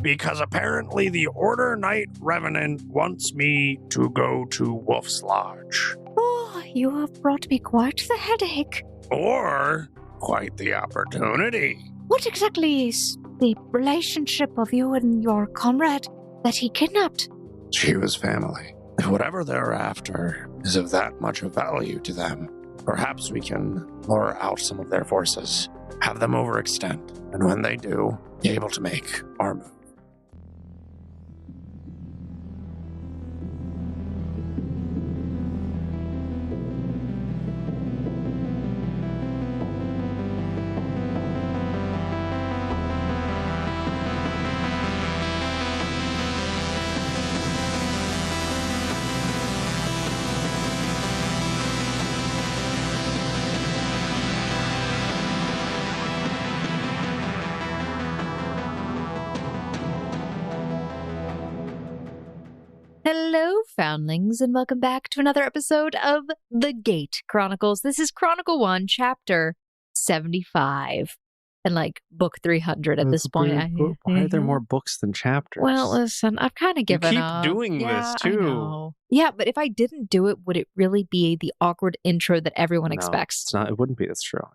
because apparently the Order Knight Revenant wants me to go to Wolf's Lodge. Oh, you have brought me quite the headache. Or quite the opportunity. What exactly is the relationship of you and your comrade that he kidnapped? She was family. If whatever they're after is of that much of value to them, perhaps we can lure out some of their forces, have them overextend, and when they do, be able to make our move. Hello, foundlings, and welcome back to another episode of the Gate Chronicles. This is Chronicle 1, Chapter 75, and like book 300 at this point. Why are there more books than chapters? Well, listen, I've kind of given up. You keep doing this, too. I know. Yeah, but if I didn't do it, would it really be the awkward intro that everyone expects? It's not. It wouldn't be. That's true.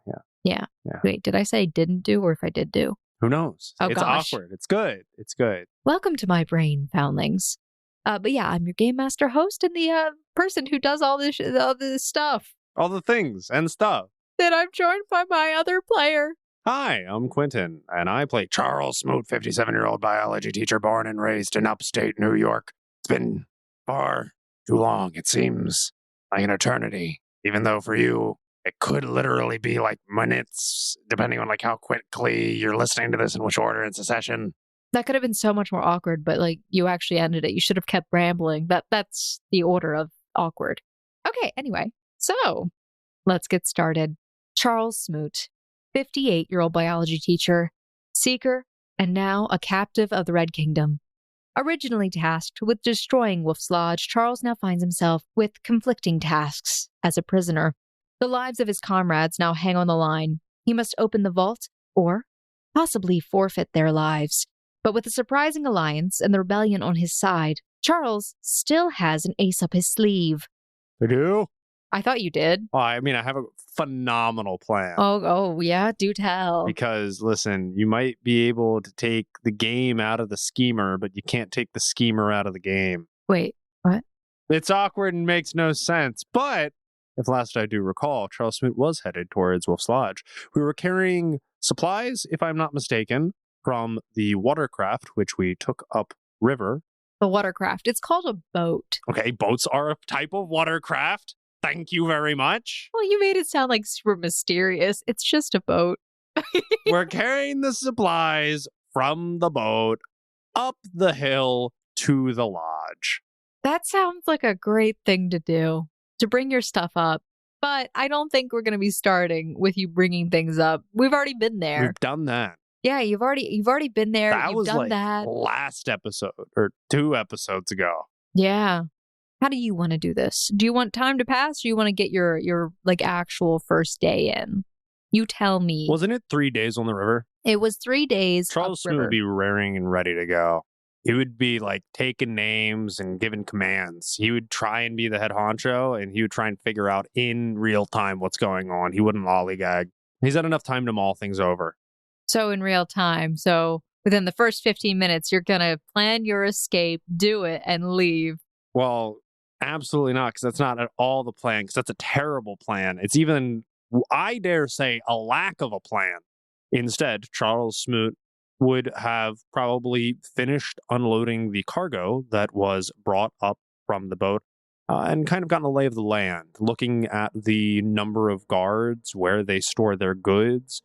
Yeah. Wait, did I say didn't do, or if I did do? Who knows? Oh, it's gosh. awkward. It's good. It's good. Welcome to my brain, foundlings. But yeah, I'm your game master host and the person who does all this stuff. All the things and stuff. Then I'm joined by my other player. Hi, I'm Quentin, and I play Charles Smoot, 57-year-old biology teacher born and raised in upstate New York. It's been far too long, it seems, like an eternity. Even though for you, it could literally be like minutes, depending on like how quickly you're listening to this and which order in succession. That could have been so much more awkward, but like you actually ended it. You should have kept rambling. That's the order of awkward. Okay, anyway, so let's get started. Charles Smoot, 58-year-old biology teacher, seeker, and now a captive of the Red Kingdom. Originally tasked with destroying Wolf's Lodge, Charles now finds himself with conflicting tasks as a prisoner. The lives of his comrades now hang on the line. He must open the vault or possibly forfeit their lives. But with a surprising alliance and the rebellion on his side, Charles still has an ace up his sleeve. I do? I thought you did. Oh, I mean, I have a phenomenal plan. Oh, yeah, do tell. Because, listen, you might be able to take the game out of the schemer, but you can't take the schemer out of the game. Wait, what? It's awkward and makes no sense, but if last I do recall, Charles Smoot was headed towards Wolf's Lodge. We were carrying supplies, if I'm not mistaken, from the watercraft, which we took up river. The watercraft. It's called a boat. Okay, boats are a type of watercraft. Thank you very much. Well, you made it sound like super mysterious. It's just a boat. We're carrying the supplies from the boat up the hill to the lodge. That sounds like a great thing to do, to bring your stuff up. But I don't think we're going to be starting with you bringing things up. We've already been there. We've done that. Yeah, you've already been there. That You've was done like that. last episode or 2 episodes ago. Yeah. How do you want to do this? Do you want time to pass, or do you want to get your like actual first day in? You tell me. Wasn't it 3 days on the river? It was 3 days. Charles Smoot would be raring and ready to go. He would be like taking names and giving commands. He would try and be the head honcho, and he would try and figure out in real time what's going on. He wouldn't lollygag. He's had enough time to mull things over. So in real time. So within the first 15 minutes, you're going to plan your escape, do it, and leave. Well, absolutely not, because that's not at all the plan, because that's a terrible plan. It's even, I dare say, a lack of a plan. Instead, Charles Smoot would have probably finished unloading the cargo that was brought up from the boat and kind of gotten a lay of the land, looking at the number of guards, where they store their goods.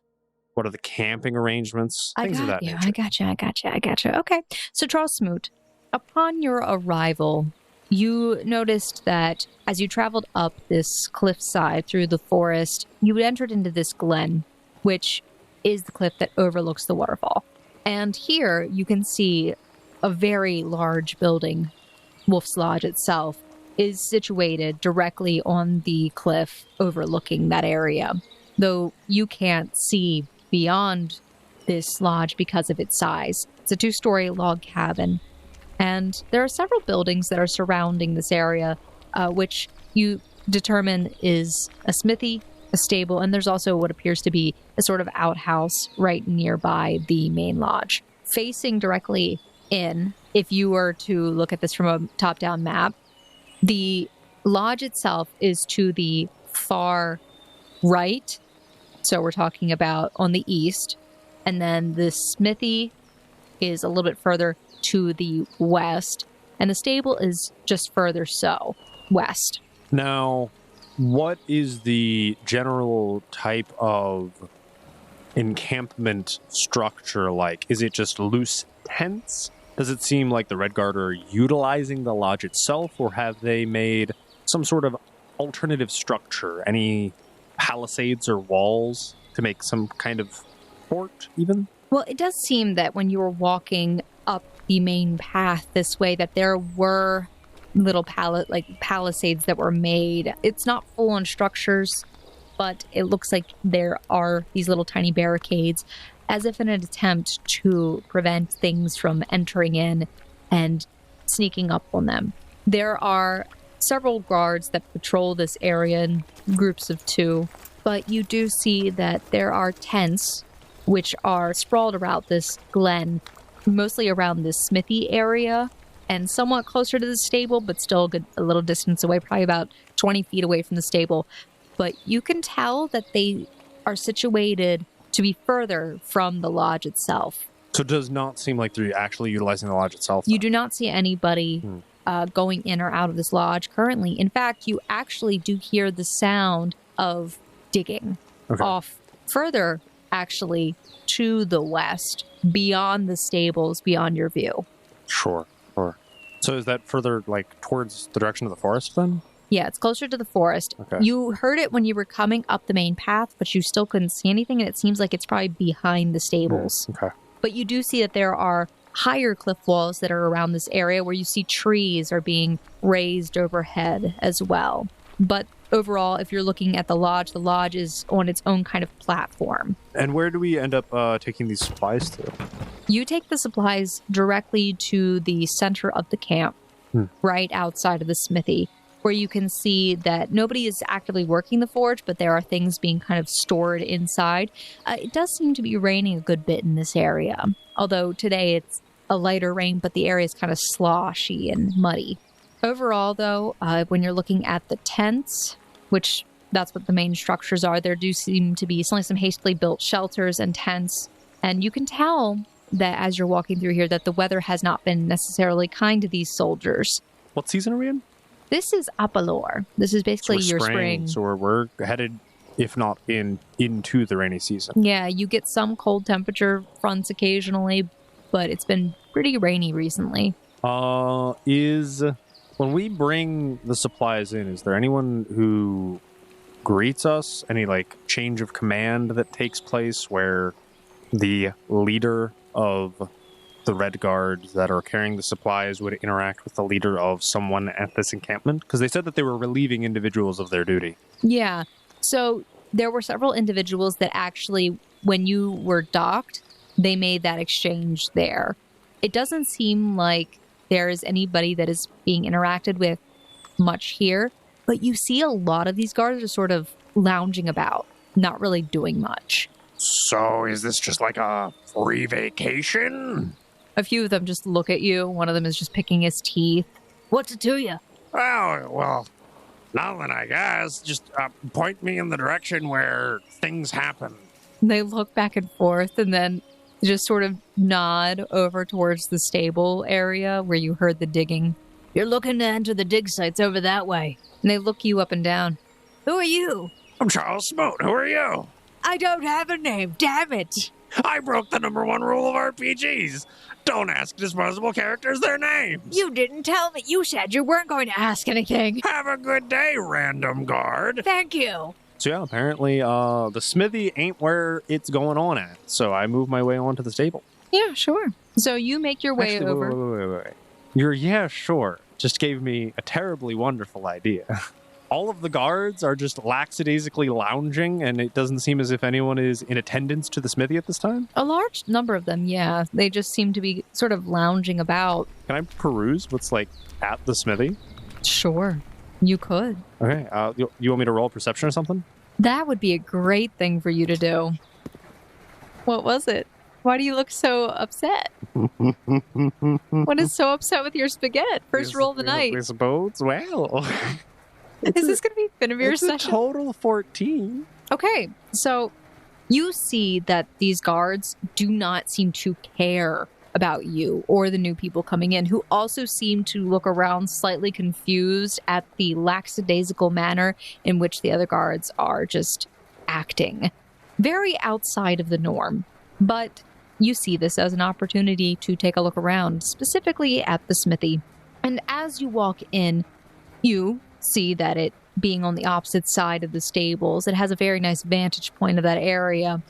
What are the camping arrangements? Things of that nature. I got you. Okay. So, Charles Smoot, upon your arrival, you noticed that as you traveled up this cliffside through the forest, you entered into this glen, which is the cliff that overlooks the waterfall. And here you can see a very large building. Wolf's Lodge itself is situated directly on the cliff overlooking that area, though you can't see beyond this lodge because of its size. It's a 2-story log cabin, and there are several buildings that are surrounding this area, which you determine is a smithy, a stable, and there's also what appears to be a sort of outhouse right nearby the main lodge. Facing directly in, if you were to look at this from a top-down map, the lodge itself is to the far right, so we're talking about on the east, and then the smithy is a little bit further to the west, and the stable is just further so, west. Now, what is the general type of encampment structure like? Is it just loose tents? Does it seem like the Red Guard are utilizing the lodge itself, or have they made some sort of alternative structure? Any palisades or walls to make some kind of fort, even? Well, it does seem that when you were walking up the main path this way, that there were little palisades that were made. It's not full-on structures, but it looks like there are these little tiny barricades, as if in an attempt to prevent things from entering in and sneaking up on them. There are several guards that patrol this area in groups of 2, but you do see that there are tents which are sprawled around this glen, mostly around this smithy area and somewhat closer to the stable, but still a little distance away, probably about 20 feet away from the stable. But you can tell that they are situated to be further from the lodge itself. So it does not seem like they're actually utilizing the lodge itself, though. You do not see anybody going in or out of this lodge currently. In fact, you actually do hear the sound of digging off further, actually, to the west, beyond the stables, beyond your view. Sure. So is that further, like, towards the direction of the forest, then? Yeah, it's closer to the forest. Okay. You heard it when you were coming up the main path, but you still couldn't see anything, and it seems like it's probably behind the stables. Okay. But you do see that there are higher cliff walls that are around this area where you see trees are being raised overhead as well. But overall, if you're looking at the lodge is on its own kind of platform. And where do we end up taking these supplies to? You take the supplies directly to the center of the camp, right outside of the smithy, where you can see that nobody is actively working the forge, but there are things being kind of stored inside. It does seem to be raining a good bit in this area, although today it's a lighter rain, but the area is kind of sloshy and muddy. Overall, though, when you're looking at the tents, which that's what the main structures are, there do seem to be some hastily built shelters and tents, and you can tell that as you're walking through here that the weather has not been necessarily kind to these soldiers. What season are we in? This is Upalore. This is basically your spring. So we're headed, if not into the rainy season. Yeah, you get some cold temperature fronts occasionally, but it's been pretty rainy recently. When we bring the supplies in, is there anyone who greets us? Any, like, change of command that takes place where the leader of the Red Guard that are carrying the supplies would interact with the leader of someone at this encampment? Because they said that they were relieving individuals of their duty. Yeah. So there were several individuals that actually, when you were docked, they made that exchange there. It doesn't seem like there is anybody that is being interacted with much here, but you see a lot of these guards are sort of lounging about, not really doing much. So is this just like a free vacation? A few of them just look at you. One of them is just picking his teeth. What's it to you? Oh, well, nothing, I guess. Just point me in the direction where things happen. They look back and forth and then just sort of nod over towards the stable area where you heard the digging. You're looking to enter the dig sites over that way. And they look you up and down. Who are you? I'm Charles Smoot. Who are you? I don't have a name, damn it. I broke the #1 rule of RPGs. Don't ask disposable characters their names. You didn't tell me. You said you weren't going to ask anything. Have a good day, random guard. Thank you. So yeah, apparently the smithy ain't where it's going on at. So I move my way onto the stable. Yeah, sure. So you make your way Actually, over. Wait. Yeah, sure. Just gave me a terribly wonderful idea. all of the guards are just lackadaisically lounging, and it doesn't seem as if anyone is in attendance to the smithy at this time? A large number of them, yeah. They just seem to be sort of lounging about. Can I peruse what's, like, at the smithy? Sure, you could. Okay, you want me to roll perception or something? That would be a great thing for you to do. What was it? Why do you look so upset? What is so upset with your spaghetti? First roll of the night. This bodes well. Is this going to be Finnevir's It's session? a total 14. Okay, so you see that these guards do not seem to care about you or the new people coming in, who also seem to look around slightly confused at the lackadaisical manner in which the other guards are just acting. Very outside of the norm. But you see this as an opportunity to take a look around, specifically at the smithy. And as you walk in, you see that it being on the opposite side of the stables, it has a very nice vantage point of that area.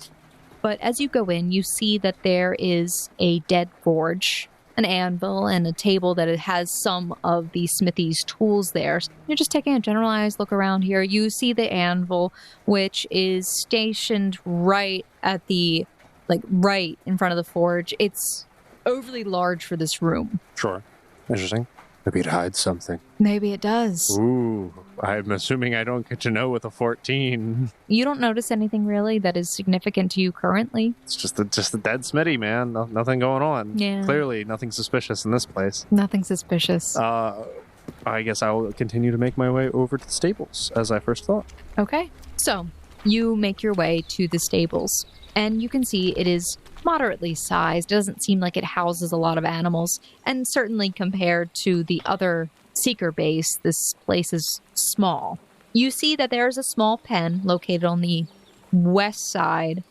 But as you go in, you see that there is a dead forge, an anvil, and a table that it has some of the smithy's tools there. So you're just taking a generalized look around here. You see the anvil, which is stationed right at the, right in front of the forge. It's overly large for this room. Sure. Interesting. Maybe it hides something. Maybe it does. Ooh, I'm assuming I don't get to know with a 14. You don't notice anything really that is significant to you currently. It's just the dead smithy, man. Nothing going on. Yeah. Clearly, nothing suspicious in this place. Nothing suspicious. I guess I will continue to make my way over to the stables, as I first thought. Okay. So, you make your way to the stables, and you can see it is moderately sized. It doesn't seem like it houses a lot of animals, and certainly compared to the other seeker base, this place is small. You see that there's a small pen located on the west side,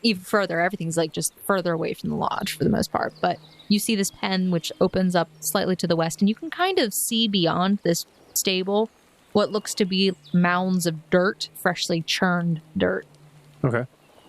even further. Everything's just further away from the lodge for the most part, but you see this pen which opens up slightly to the west, and you can kind of see beyond this stable what looks to be mounds of dirt, freshly churned dirt. Okay.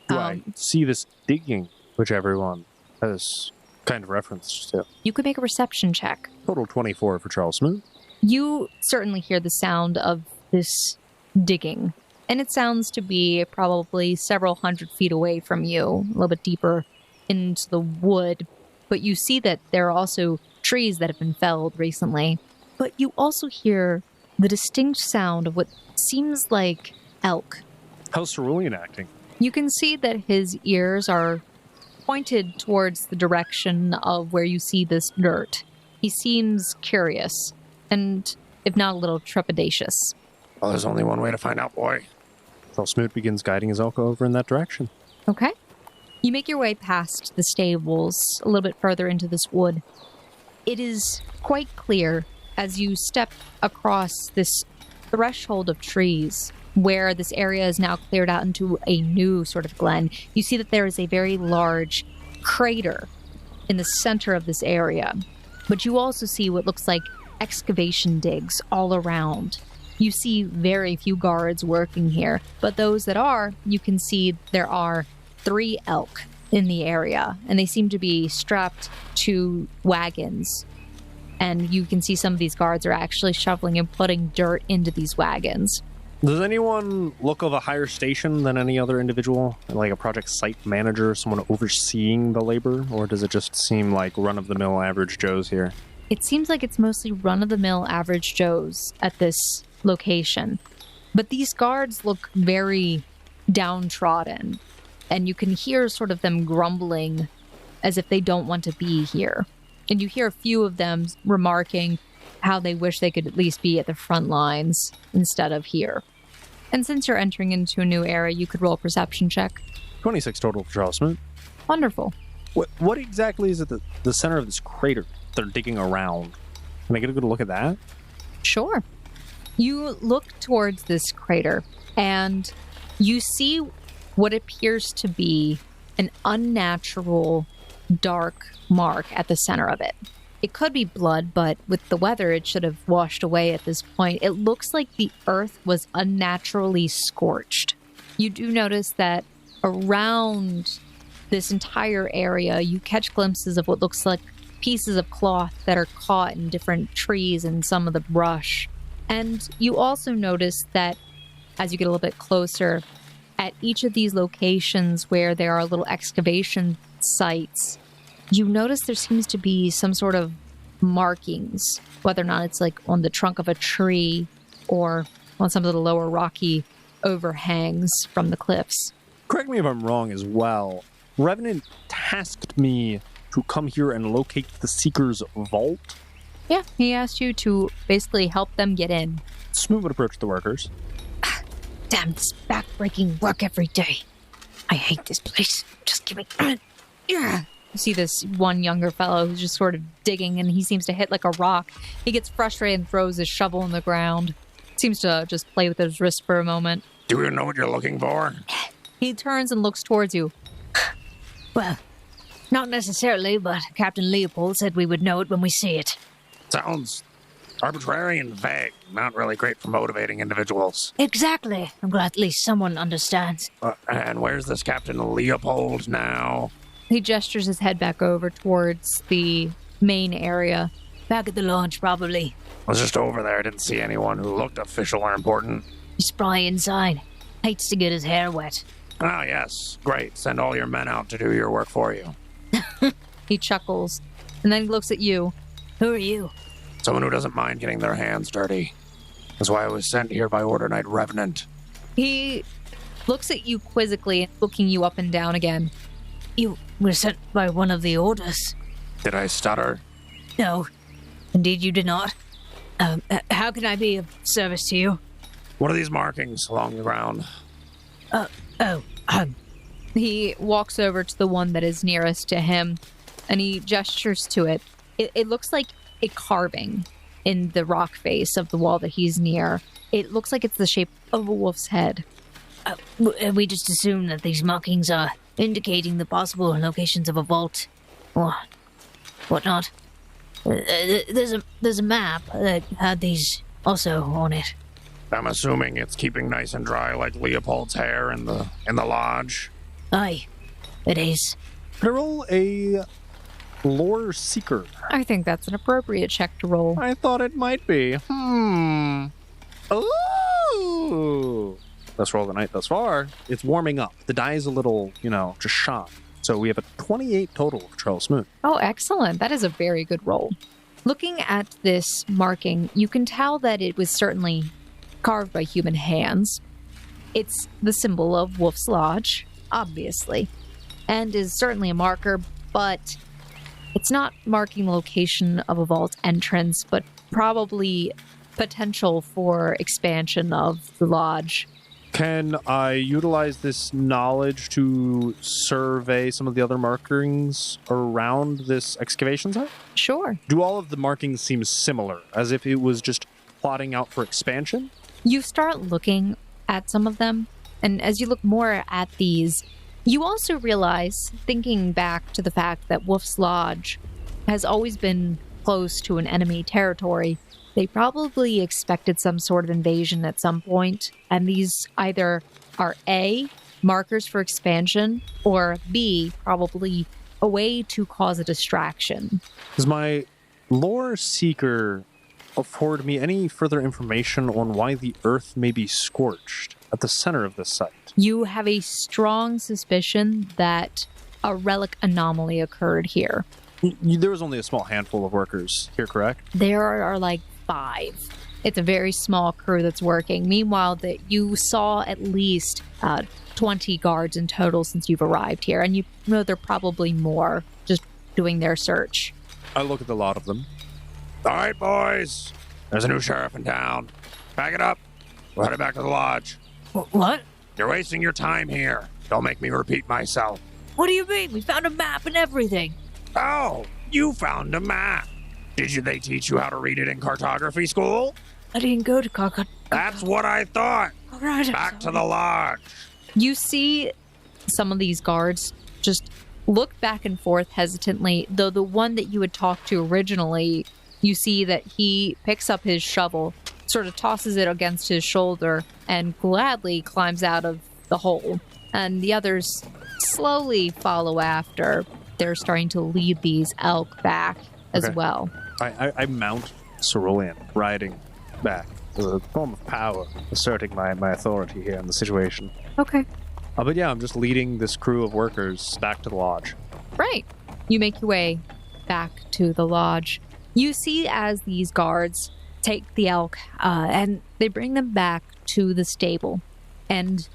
Do I see this digging, which everyone has kind of referenced to? You could make a perception check. Total 24 for Charles Smoot. You certainly hear the sound of this digging, and it sounds to be probably several hundred feet away from you, a little bit deeper into the wood. But you see that there are also trees that have been felled recently. But you also hear the distinct sound of what seems like elk. How's Cerulean acting? You can see that his ears are pointed towards the direction of where you see this dirt. He seems curious, and if not a little trepidatious. Well, there's only one way to find out, boy. Charles Smoot begins guiding his elk over in that direction. Okay. You make your way past the stables, a little bit further into this wood. It is quite clear as you step across this threshold of trees, where this area is now cleared out into a new sort of glen. You see that there is a very large crater in the center of this area. But you also see what looks like excavation digs all around. You see very few guards working here, but those that are, you can see there are 3 elk in the area, and they seem to be strapped to wagons. And you can see some of these guards are actually shoveling and putting dirt into these wagons. Does anyone look of a higher station than any other individual? Like a project site manager, someone overseeing the labor? Or does it just seem like run-of-the-mill average Joes here? It seems like it's mostly run-of-the-mill average Joes at this location. But these guards look very downtrodden. And you can hear sort of them grumbling as if they don't want to be here. And you hear a few of them remarking how they wish they could at least be at the front lines instead of here. And since you're entering into a new era, you could roll a perception check. 26 total for Charles Smoot. Wonderful. What exactly is at the center of this crater they're digging around? Can I get a good look at that? Sure. You look towards this crater, and you see what appears to be an unnatural dark mark at the center of it. It could be blood, but with the weather, it should have washed away at this point. It looks like the earth was unnaturally scorched. You do notice that around this entire area, you catch glimpses of what looks like pieces of cloth that are caught in different trees and some of the brush. And you also notice that as you get a little bit closer, at each of these locations where there are little excavation sites, you notice there seems to be some sort of markings, whether or not it's like on the trunk of a tree or on some of the lower rocky overhangs from the cliffs. Correct me if I'm wrong as well. Revenant tasked me to come here and locate the Seeker's vault. Yeah, he asked you to basically help them get in. Smoot would approach the workers. Damn this back-breaking work every day. I hate this place. Just give me... You see this one younger fellow who's just sort of digging, and he seems to hit like a rock. He gets frustrated and throws his shovel in the ground. Seems to just play with his wrist for a moment. Do you know what you're looking for? He turns and looks towards you. Well, not necessarily, but Captain Leopold said we would know it when we see it. Sounds arbitrary and vague. Not really great for motivating individuals. Exactly. I'm glad at least someone understands. And where's this Captain Leopold now? He gestures his head back over towards the main area. Back at the launch, probably. I was just over there. I didn't see anyone who looked official or important. He's probably inside. Hates to get his hair wet. Ah, yes. Great. Send all your men out to do your work for you. He chuckles, and then he looks at you. Who are you? Someone who doesn't mind getting their hands dirty. That's why I was sent here by Order Knight Revenant. He looks at you quizzically, looking you up and down again. You were sent by one of the orders. Did I stutter? No. Indeed you did not. How can I be of service to you? What are these markings along the ground? He walks over to the one that is nearest to him, and he gestures to it. It looks like a carving in the rock face of the wall that he's near. It looks like it's the shape of a wolf's head. We just assume that these markings are indicating the possible locations of a vault or whatnot. There's a map that had these also on it. I'm assuming it's keeping nice and dry like Leopold's hair in the lodge. Aye, it is. Can I roll a lore seeker? I think that's an appropriate check to roll. I thought it might be. Ooh. Let's roll the night thus far. It's warming up. The die is a little, just shot. So we have a 28 total for Charles Smoot. Oh, excellent. That is a very good roll. Looking at this marking, you can tell that it was certainly carved by human hands. It's the symbol of Wolf's Lodge, obviously, and is certainly a marker, but it's not marking the location of a vault entrance, but probably potential for expansion of the lodge. Can I utilize this knowledge to survey some of the other markings around this excavation site? Sure. Do all of the markings seem similar, as if it was just plotting out for expansion? You start looking at some of them, and as you look more at these, you also realize, thinking back to the fact that Wolf's Lodge has always been close to an enemy territory, they probably expected some sort of invasion at some point, and these either are A, markers for expansion, or B, probably a way to cause a distraction. Does my lore seeker afford me any further information on why the earth may be scorched at the center of this site? You have a strong suspicion that a relic anomaly occurred here. There was only a small handful of workers here, correct? There are like 5. It's a very small crew that's working. Meanwhile, that you saw at least 20 guards in total since you've arrived here, and you know there are probably more just doing their search. I look at a lot of them. All right, boys. There's a new sheriff in town. Pack it up. We're headed back to the lodge. What? You're wasting your time here. Don't make me repeat myself. What do you mean? We found a map and everything. Oh, you found a map. They teach you how to read it in cartography school? I didn't go to That's what I thought. All right, Back to the lodge. You see some of these guards just look back and forth hesitantly, though the one that you had talked to originally, you see that he picks up his shovel, sort of tosses it against his shoulder, and gladly climbs out of the hole. And the others slowly follow after. They're starting to lead these elk back as well. I mount Cerulean, riding back. a form of power, asserting my authority here in the situation. Okay. But yeah, I'm just leading this crew of workers back to the lodge. Right. You make your way back to the lodge. You see as these guards take the elk and they bring them back to the stable and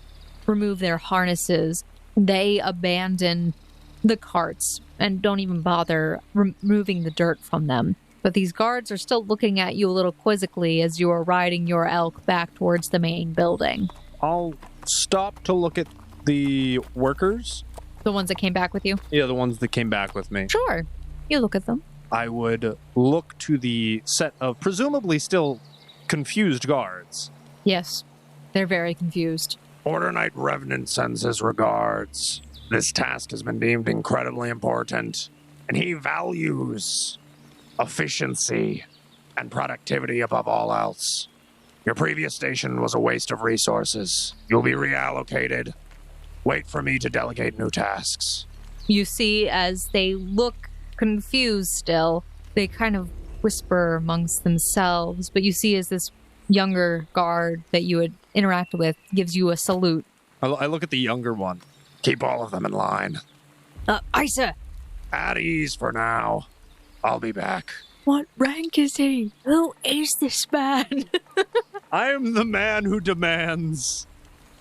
remove their harnesses. They abandon the carts and don't even bother removing the dirt from them. But these guards are still looking at you a little quizzically as you are riding your elk back towards the main building. I'll stop to look at the workers. The ones that came back with you? Yeah, the ones that came back with me. Sure. You look at them. I would look to the set of presumably still confused guards. Yes. They're very confused. Order Knight Revenant sends his regards. This task has been deemed incredibly important, and he values efficiency and productivity above all else. Your previous station was a waste of resources. You'll be reallocated. Wait for me to delegate new tasks. You see as they look confused still, they kind of whisper amongst themselves, but you see as this younger guard that you would interact with gives you a salute. I look at the younger one. Keep all of them in line. Aye, sir. At ease for now. I'll be back. What rank is he? Who is this man? I am the man who demands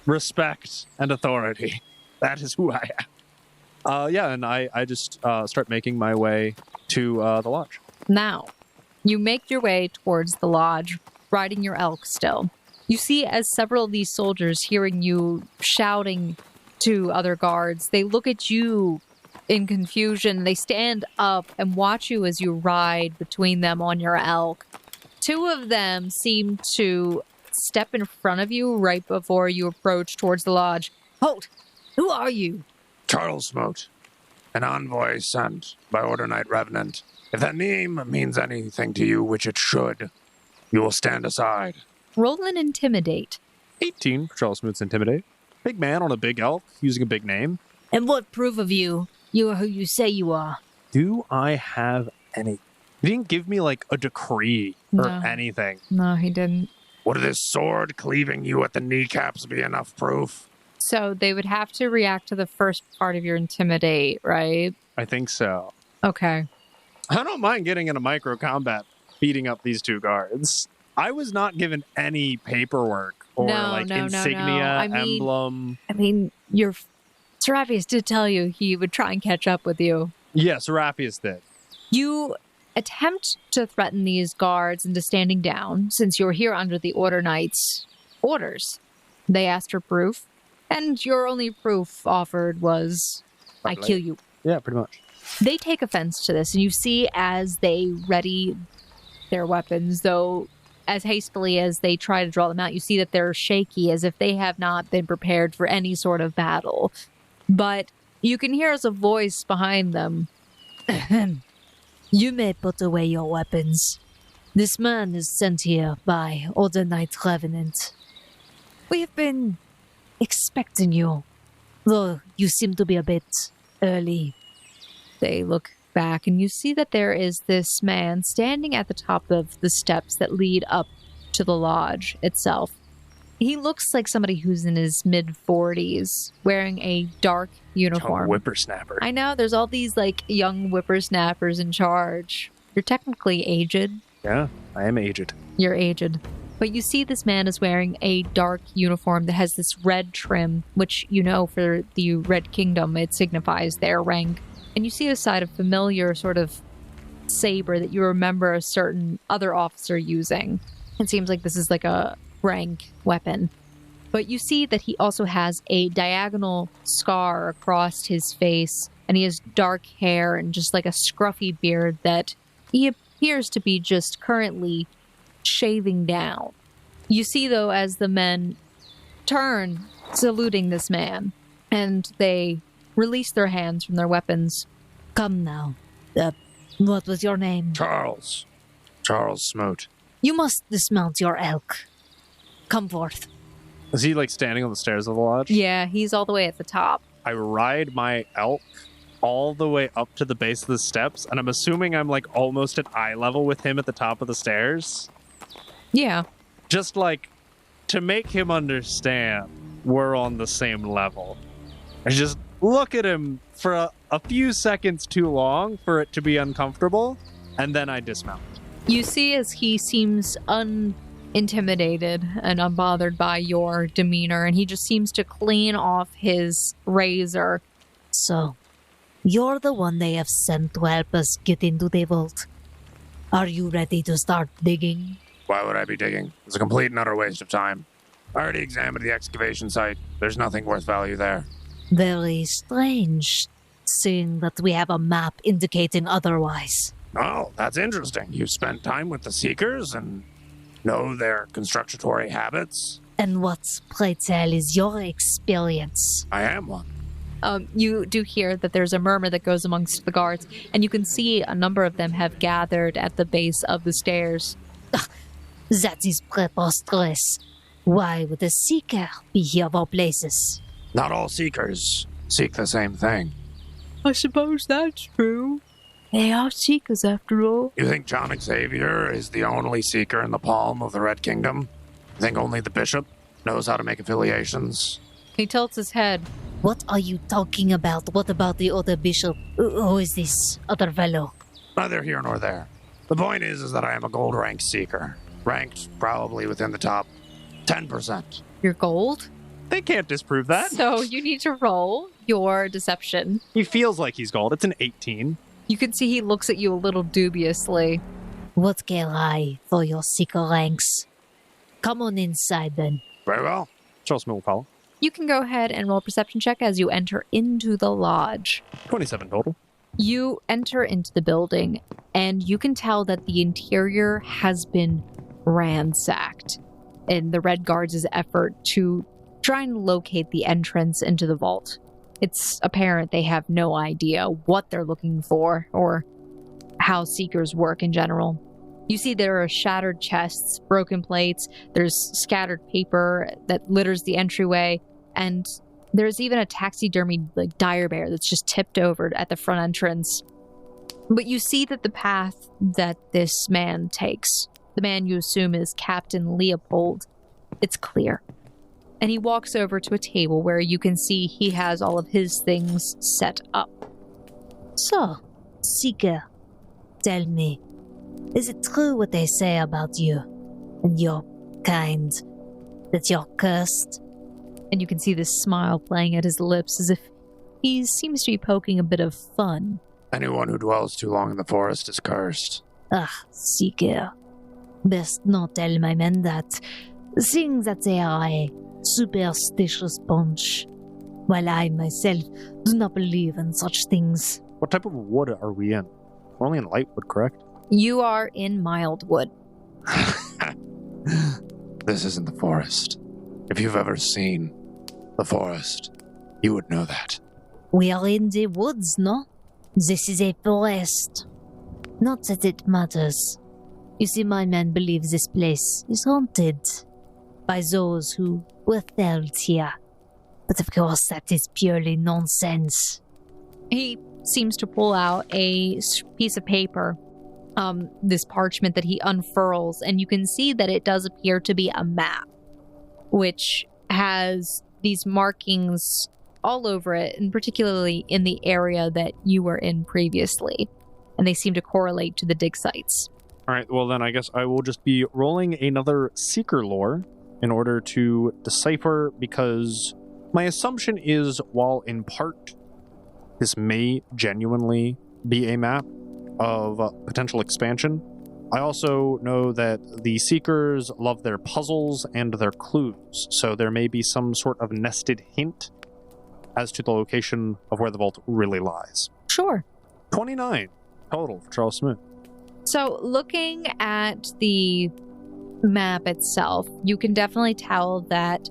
respect and authority. That is who I am. Yeah, and I just start making my way to the lodge. Now, you make your way towards the lodge, riding your elk still. You see as several of these soldiers hearing you shouting to other guards, they look at you in confusion. They stand up and watch you as you ride between them on your elk. Two of them seem to step in front of you right before you approach towards the lodge. Halt! Who are you? Charles Smoot, an envoy sent by Order Knight Revenant. If that name means anything to you, which it should, you will stand aside. Roll an intimidate. 18 for Charles Smoot's Intimidate. Big man on a big elk, using a big name. And what proof of you? You are who you say you are. Do I have any? He didn't give me, like, a decree or No. anything. No, he didn't. Would this sword cleaving you at the kneecaps be enough proof? So they would have to react to the first part of your intimidate, right? I think so. Okay. I don't mind getting in a micro combat, beating up these two guards. I was not given any paperwork or No. insignia, I mean- emblem. I mean, your Serapius did tell you he would try and catch up with you. Yes, Serapius did. You attempt to threaten these guards into standing down since you're here under the Order Knight's orders. They asked for proof, and your only proof offered was, I kill you. Yeah, pretty much. They take offense to this, and you see as they ready their weapons, though as hastily as they try to draw them out, you see that they're shaky as if they have not been prepared for any sort of battle. But you can hear as a voice behind them. You may put away your weapons. This man is sent here by Order Knight Revenant. We have been expecting you, though you seem to be a bit early. They look back, and you see that there is this man standing at the top of the steps that lead up to the lodge itself. He looks like somebody who's in his mid-40s, wearing a dark uniform. Whippersnapper. I know, there's all these, like, young whippersnappers in charge. You're technically aged. Yeah, I am aged. You're aged. But you see this man is wearing a dark uniform that has this red trim, which, you know, for the Red Kingdom, it signifies their rank. And you see a side of familiar sort of saber that you remember a certain other officer using. It seems like this is like a rank weapon. But you see that he also has a diagonal scar across his face, and he has dark hair and just like a scruffy beard that he appears to be just currently shaving down. You see, though, as the men turn, saluting this man, and they release their hands from their weapons. Come now. What was your name? Charles. Charles Smoot. You must dismount your elk. Come forth. Is he, like, standing on the stairs of the lodge? Yeah, he's all the way at the top. I ride my elk all the way up to the base of the steps, and I'm assuming I'm, like, almost at eye level with him at the top of the stairs. Yeah. Just like to make him understand we're on the same level. I just look at him for a few seconds too long for it to be uncomfortable, and then I dismount. You see as he seems unintimidated and unbothered by your demeanor, and he just seems to clean off his razor. So, you're the one they have sent to help us get into the vault. Are you ready to start digging? Why would I be digging? It's a complete and utter waste of time. I already examined the excavation site. There's nothing worth value there. Very strange, seeing that we have a map indicating otherwise. Oh, that's interesting. You've spent time with the Seekers and know their constructory habits? And what, pray tell, is your experience? I am one. You do hear that there's a murmur that goes amongst the guards, and you can see a number of them have gathered at the base of the stairs. That is preposterous. Why would a Seeker be here of all places? Not all Seekers seek the same thing. I suppose that's true. They are Seekers after all. You think John Xavier is the only Seeker in the palm of the Red Kingdom? You think only the Bishop knows how to make affiliations? He tilts his head. What are you talking about? What about the other bishop? Who is this other fellow? Neither here nor there. The point is that I am a gold rank Seeker. Ranked probably within the top 10%. You're gold? They can't disprove that. So you need to roll your deception. He feels like he's gold. It's an 18. You can see he looks at you a little dubiously. What care I for your Seeker ranks? Come on inside then. Very well. Charles Smoot will follow. You can go ahead and roll a perception check as you enter into the lodge. 27 total. You enter into the building, and you can tell that the interior has been ransacked in the Red Guards' effort to try and locate the entrance into the vault. It's apparent they have no idea what they're looking for or how Seekers work in general. You see there are shattered chests, broken plates, there's scattered paper that litters the entryway, and there's even a taxidermied dire bear that's just tipped over at the front entrance. But you see that the path that this man takes, the man you assume is Captain Leopold, it's clear. And he walks over to a table where you can see he has all of his things set up. So, Seeker, tell me, is it true what they say about you and your kind, that you're cursed? And you can see this smile playing at his lips as if he seems to be poking a bit of fun. Anyone who dwells too long in the forest is cursed. Seeker, best not tell my men that, seeing that they are a superstitious bunch, while I myself do not believe in such things. What type of wood are we in? We're only in Lightwood, correct? You are in Mildwood. This isn't the forest. If you've ever seen the forest, you would know that. We are in the woods, no? This is a forest. Not that it matters. You see, my man believes this place is haunted by those who were felled here. But of course, that is purely nonsense. He seems to pull out a piece of paper, this parchment that he unfurls, and you can see that it does appear to be a map, which has these markings all over it, and particularly in the area that you were in previously. And they seem to correlate to the dig sites. All right, well then I guess I will just be rolling another Seeker lore in order to decipher, because my assumption is, while in part this may genuinely be a map of potential expansion, I also know that the Seekers love their puzzles and their clues, so there may be some sort of nested hint as to the location of where the vault really lies. Sure. 29 total for Charles Smoot. So looking at the map itself, you can definitely tell that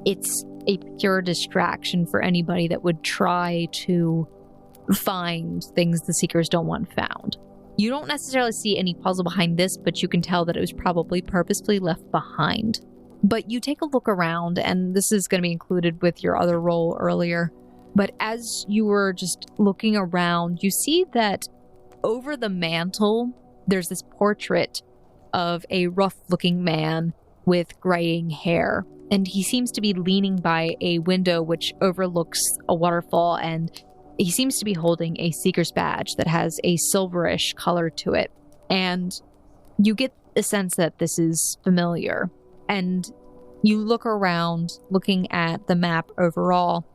it's a pure distraction for anybody that would try to find things the Seekers don't want found. You don't necessarily see any puzzle behind this, but you can tell that it was probably purposefully left behind. But you take a look around, and this is going to be included with your other roll earlier, but as you were just looking around, you see that over the mantle, there's this portrait of a rough-looking man with graying hair. And he seems to be leaning by a window which overlooks a waterfall, and he seems to be holding a Seeker's badge that has a silverish color to it. And you get the sense that this is familiar. And you look around, looking at the map overall,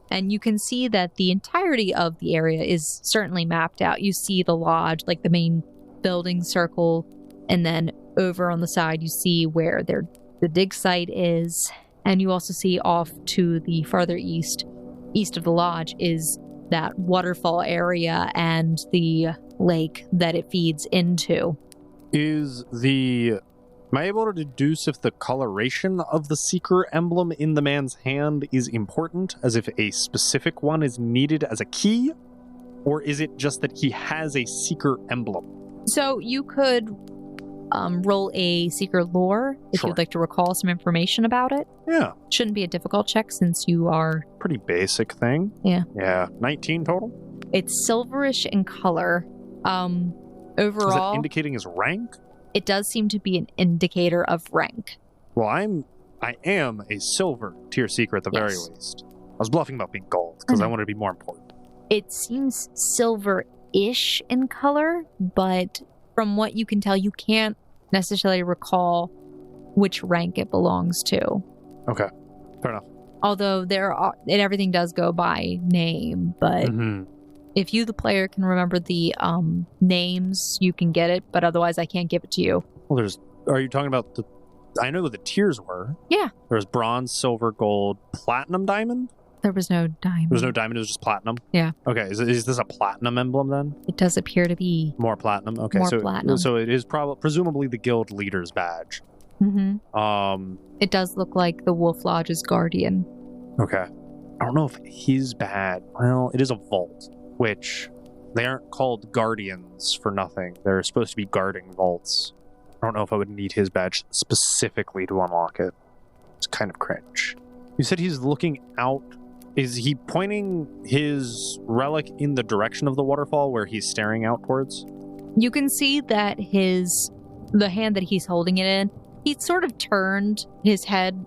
and you can see that the entirety of the area is certainly mapped out. You see the lodge, like the main building circle, and then over on the side you see where the dig site is, and you also see off to the farther east of the lodge is that waterfall area and the lake that it feeds into. Am I able to deduce if the coloration of the Seeker emblem in the man's hand is important, as if a specific one is needed as a key? Or is it just that he has a Seeker emblem? So you could roll a Seeker lore if Sure. you'd like to recall some information about it. Yeah. Shouldn't be a difficult check since you are... Pretty basic thing. Yeah. Yeah. 19 total? It's silverish in color. Overall... Is it indicating his rank? It does seem to be an indicator of rank. Well, I am a silver tier Seeker at the very Yes. least. I was bluffing about being gold, because I wanted to be more important. It seems silver-ish in color, but from what you can tell, you can't necessarily recall which rank it belongs to. Okay. Fair enough. Although everything does go by name, but if you, the player, can remember the names, you can get it, but otherwise I can't give it to you. Well, are you talking about I know what the tiers were. Yeah. There was bronze, silver, gold, platinum, diamond? There was no diamond. There was no diamond, it was just platinum? Yeah. Okay, is this a platinum emblem then? It does appear to be. More platinum? Okay, More platinum. So it is presumably the guild leader's badge. Mm-hmm. It does look like the Wolf Lodge's guardian. Okay. I don't know if his badge... Well, it is a vault, which they aren't called guardians for nothing. They're supposed to be guarding vaults. I don't know if I would need his badge specifically to unlock it. It's kind of cringe. You said he's looking out. Is he pointing his relic in the direction of the waterfall where he's staring out towards? You can see that the hand that he's holding it in, he sort of turned his head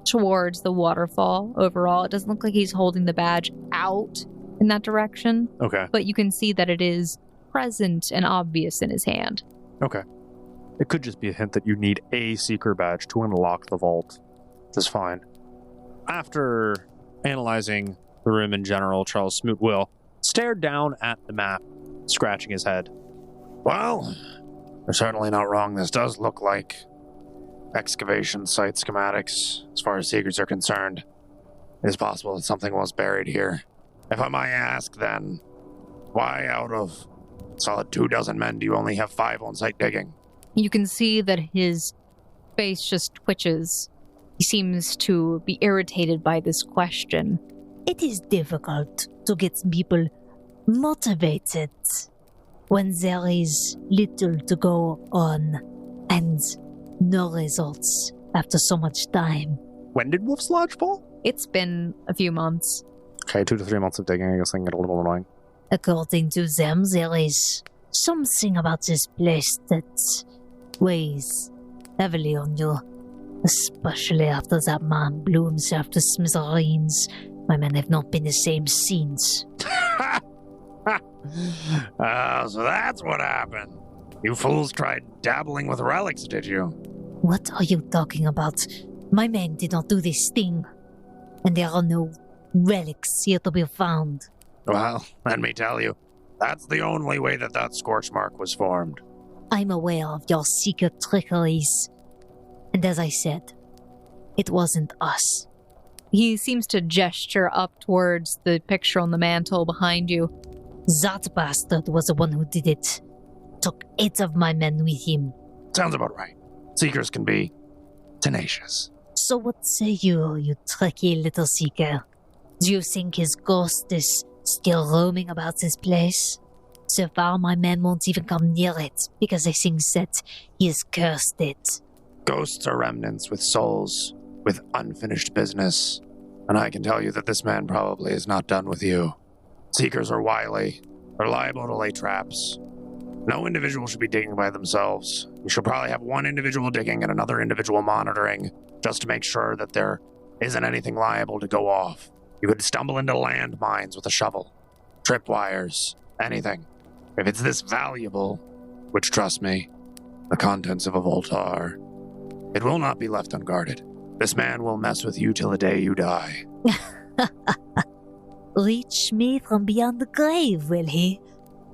towards the waterfall overall. It doesn't look like he's holding the badge out in that direction. Okay. But you can see that it is present and obvious in his hand. Okay. It could just be a hint that you need a Seeker badge to unlock the vault. That's fine. After analyzing the room in general, Charles Smoot will stare down at the map, scratching his head. Well, you're certainly not wrong. This does look like excavation site schematics, as far as Seekers are concerned. It is possible that something was buried here. If I might ask, then, why out of solid 24 men do you only have 5 on site digging? You can see that his face just twitches. He seems to be irritated by this question. It is difficult to get people motivated when there is little to go on and no results after so much time. When did Wolf's Lodge fall? It's been a few months. Okay, 2 to 3 months of digging. I guess I can get a little annoying. According to them, there is something about this place that weighs heavily on you. Especially after that man blew himself to smithereens. My men have not been the same since. So that's what happened. You fools tried dabbling with relics, did you? What are you talking about? My men did not do this thing. And there are no relics here to be found. Well, let me tell you, that's the only way that scorch mark was formed. I'm aware of your secret trickeries. And as I said, it wasn't us. He seems to gesture up towards the picture on the mantle behind you. That bastard was the one who did it. Took 8 of my men with him. Sounds about right. Seekers can be tenacious. So what say you tricky little seeker? Do you think his ghost is still roaming about this place? So far, my men won't even come near it because they think that he has cursed it. Ghosts are remnants with souls, with unfinished business. And I can tell you that this man probably is not done with you. Seekers are wily. They're liable to lay traps. No individual should be digging by themselves. You should probably have one individual digging and another individual monitoring, just to make sure that there isn't anything liable to go off. You could stumble into landmines with a shovel, tripwires, anything. If it's this valuable, which trust me, the contents of a vault are, it will not be left unguarded. This man will mess with you till the day you die. Reach me from beyond the grave, will he?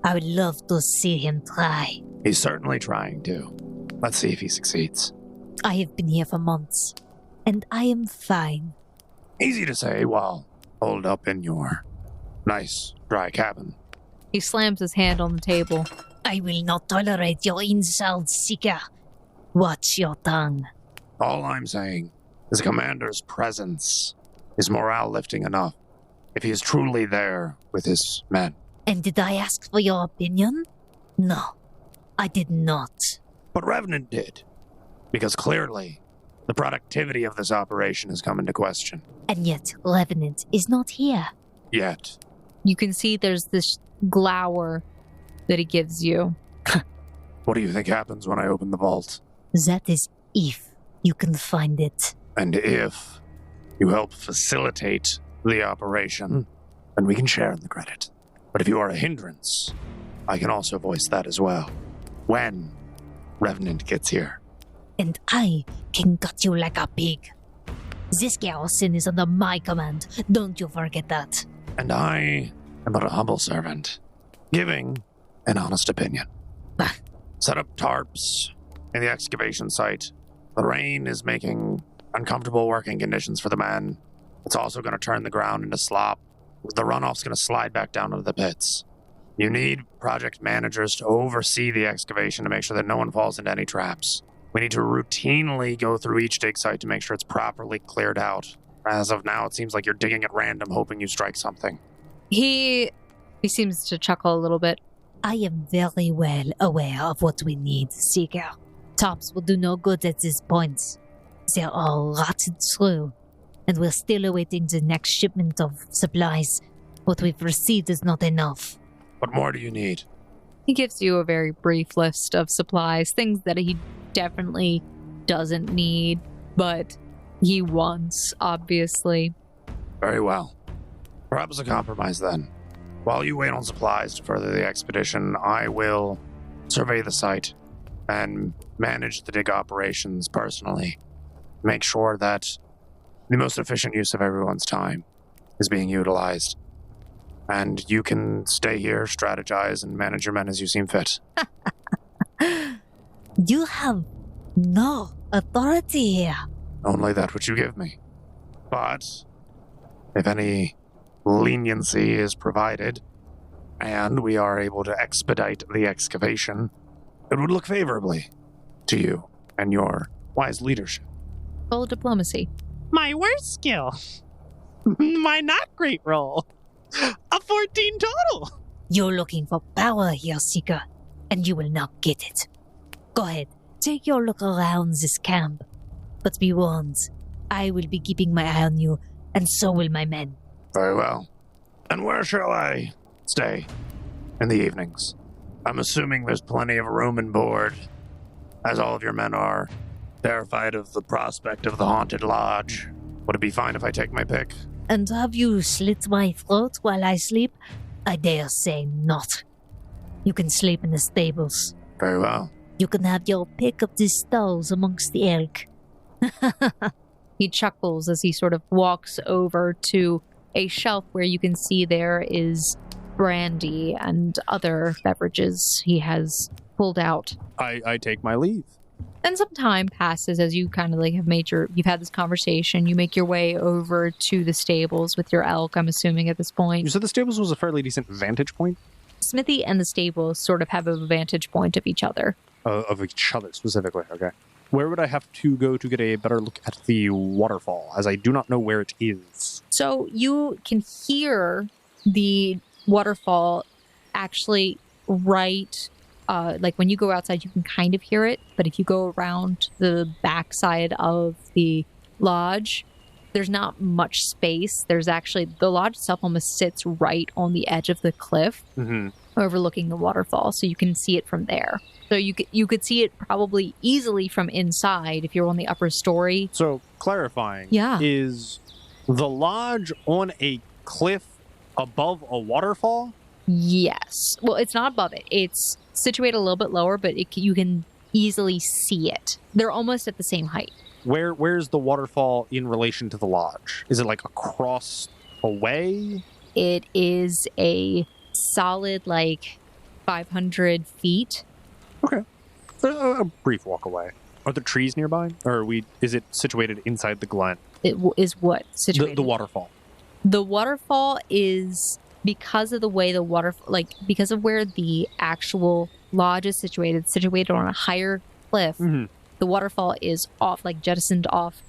I would love to see him try. He's certainly trying to. Let's see if he succeeds. I have been here for months, and I am fine. Easy to say while holed up in your nice, dry cabin. He slams his hand on the table. I will not tolerate your insults, Seeker. Watch your tongue. All I'm saying is the commander's presence is morale lifting enough if he is truly there with his men. And did I ask for your opinion? No, I did not. But Revenant did, because clearly the productivity of this operation has come into question. And yet Revenant is not here. Yet. You can see there's this glower that he gives you. What do you think happens when I open the vault? That is if you can find it. And if you help facilitate the operation, then we can share in the credit. But if you are a hindrance, I can also voice that as well. When Revenant gets here. And I can gut you like a pig. This garrison is under my command. Don't you forget that. And I am but a humble servant, giving an honest opinion. Set up tarps in the excavation site. The rain is making uncomfortable working conditions for the men. It's also going to turn the ground into slop. The runoff's going to slide back down into the pits. You need project managers to oversee the excavation to make sure that no one falls into any traps. We need to routinely go through each dig site to make sure it's properly cleared out. As of now, it seems like you're digging at random, hoping you strike something. He seems to chuckle a little bit. I am very well aware of what we need, Seeker. Tops will do no good at this point. They're all rotted through, and we're still awaiting the next shipment of supplies. What we've received is not enough. What more do you need? He gives you a very brief list of supplies, things that he definitely doesn't need, but he wants, obviously. Very well. Perhaps a compromise then. While you wait on supplies to further the expedition, I will survey the site and manage the dig operations personally. Make sure that the most efficient use of everyone's time is being utilized. And you can stay here, strategize, and manage your men as you seem fit. You have no authority here. Only that which you give me. But if any leniency is provided, and we are able to expedite the excavation, it would look favorably to you and your wise leadership. Roll diplomacy. My worst skill. My not great roll. A 14 total. You're looking for power here, Seeker, and you will not get it. Go ahead, take your look around this camp. But be warned, I will be keeping my eye on you, and so will my men. Very well. And where shall I stay in the evenings? I'm assuming there's plenty of room and board, as all of your men are terrified of the prospect of the haunted lodge. Would it be fine if I take my pick? And have you slit my throat while I sleep? I dare say not. You can sleep in the stables. Very well. You can have your pick of the stalls amongst the elk. He chuckles as he sort of walks over to a shelf where you can see there is brandy and other beverages he has pulled out. I take my leave. And some time passes as you kind of like you've had this conversation. You make your way over to the stables with your elk, I'm assuming at this point. You said the stables was a fairly decent vantage point? Smithy and the stables sort of have a vantage point of each other. Of each other specifically, okay. Where would I have to go to get a better look at the waterfall, as I do not know where it is? So you can hear the waterfall actually right, like when you go outside, you can kind of hear it. But if you go around the backside of the lodge, there's not much space. There's actually, the lodge itself almost sits right on the edge of the cliff. Mm-hmm. overlooking the waterfall, so you can see it from there. So you could see it probably easily from inside if you're on the upper story. So, clarifying, Yeah. is the lodge on a cliff above a waterfall? Yes. Well, it's not above it. It's situated a little bit lower, but you can easily see it. They're almost at the same height. Where's the waterfall in relation to the lodge? Is it like across away? It is a solid, 500 feet. Okay. A brief walk away. Are there trees nearby? Or is it situated inside the glen? It is what situated? The waterfall. The waterfall is, because of the way the water, because of where the actual lodge is situated on a higher cliff, the waterfall is off, jettisoned off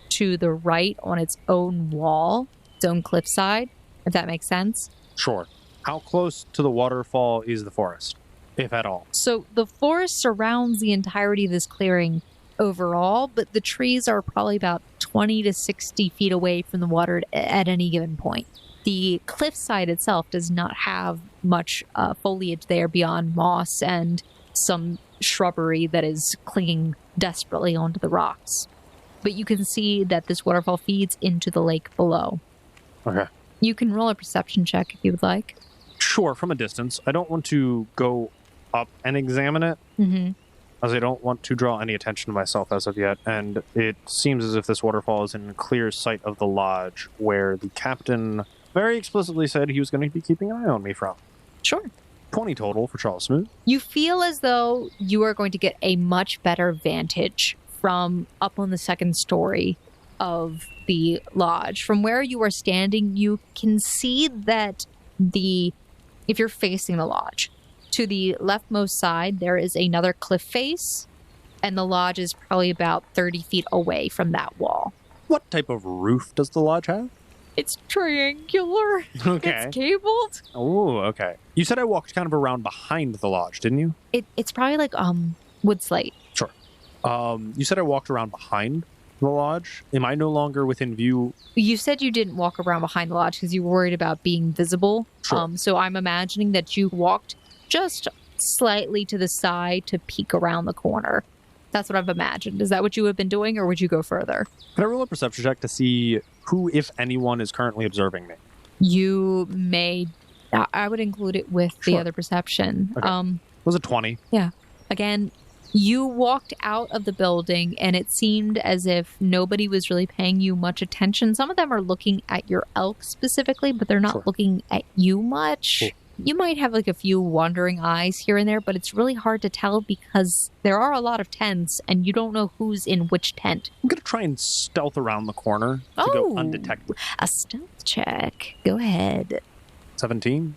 to the right on its own wall, its own cliffside, if that makes sense. Sure. How close to the waterfall is the forest, if at all? So the forest surrounds the entirety of this clearing overall, but the trees are probably about 20 to 60 feet away from the water at any given point. The cliffside itself does not have much foliage there beyond moss and some shrubbery that is clinging desperately onto the rocks. But you can see that this waterfall feeds into the lake below. Okay. You can roll a perception check if you would like. Sure, from a distance. I don't want to go up and examine it, as I don't want to draw any attention to myself as of yet, and it seems as if this waterfall is in clear sight of the lodge, where the captain very explicitly said he was going to be keeping an eye on me from. Sure. 20 total for Charles Smoot. You feel as though you are going to get a much better vantage from up on the second story of the lodge. From where you are standing, you can see that if you're facing the lodge, to the leftmost side, there is another cliff face, and the lodge is probably about 30 feet away from that wall. What type of roof does the lodge have? It's triangular. Okay. It's cabled. Oh, okay. You said I walked kind of around behind the lodge, didn't you? It's probably wood slate. Sure. You said I walked around behind the lodge. Am I no longer within view? You said you didn't walk around behind the lodge because you were worried about being visible. Sure. So I'm imagining that you walked just slightly to the side to peek around the corner. That's what I've imagined. Is that what you have been doing, or would you go further? Can I roll a perception check to see who, if anyone, is currently observing me? You may. I would include it with the Sure. other perception. Okay. Was it 20? Again, you walked out of the building, and it seemed as if nobody was really paying you much attention. Some of them are looking at your elk specifically, but they're not Sure. looking at you much. Cool. You might have a few wandering eyes here and there, but it's really hard to tell because there are a lot of tents, and you don't know who's in which tent. I'm going to try and stealth around the corner to go undetected. A stealth check. Go ahead. 17,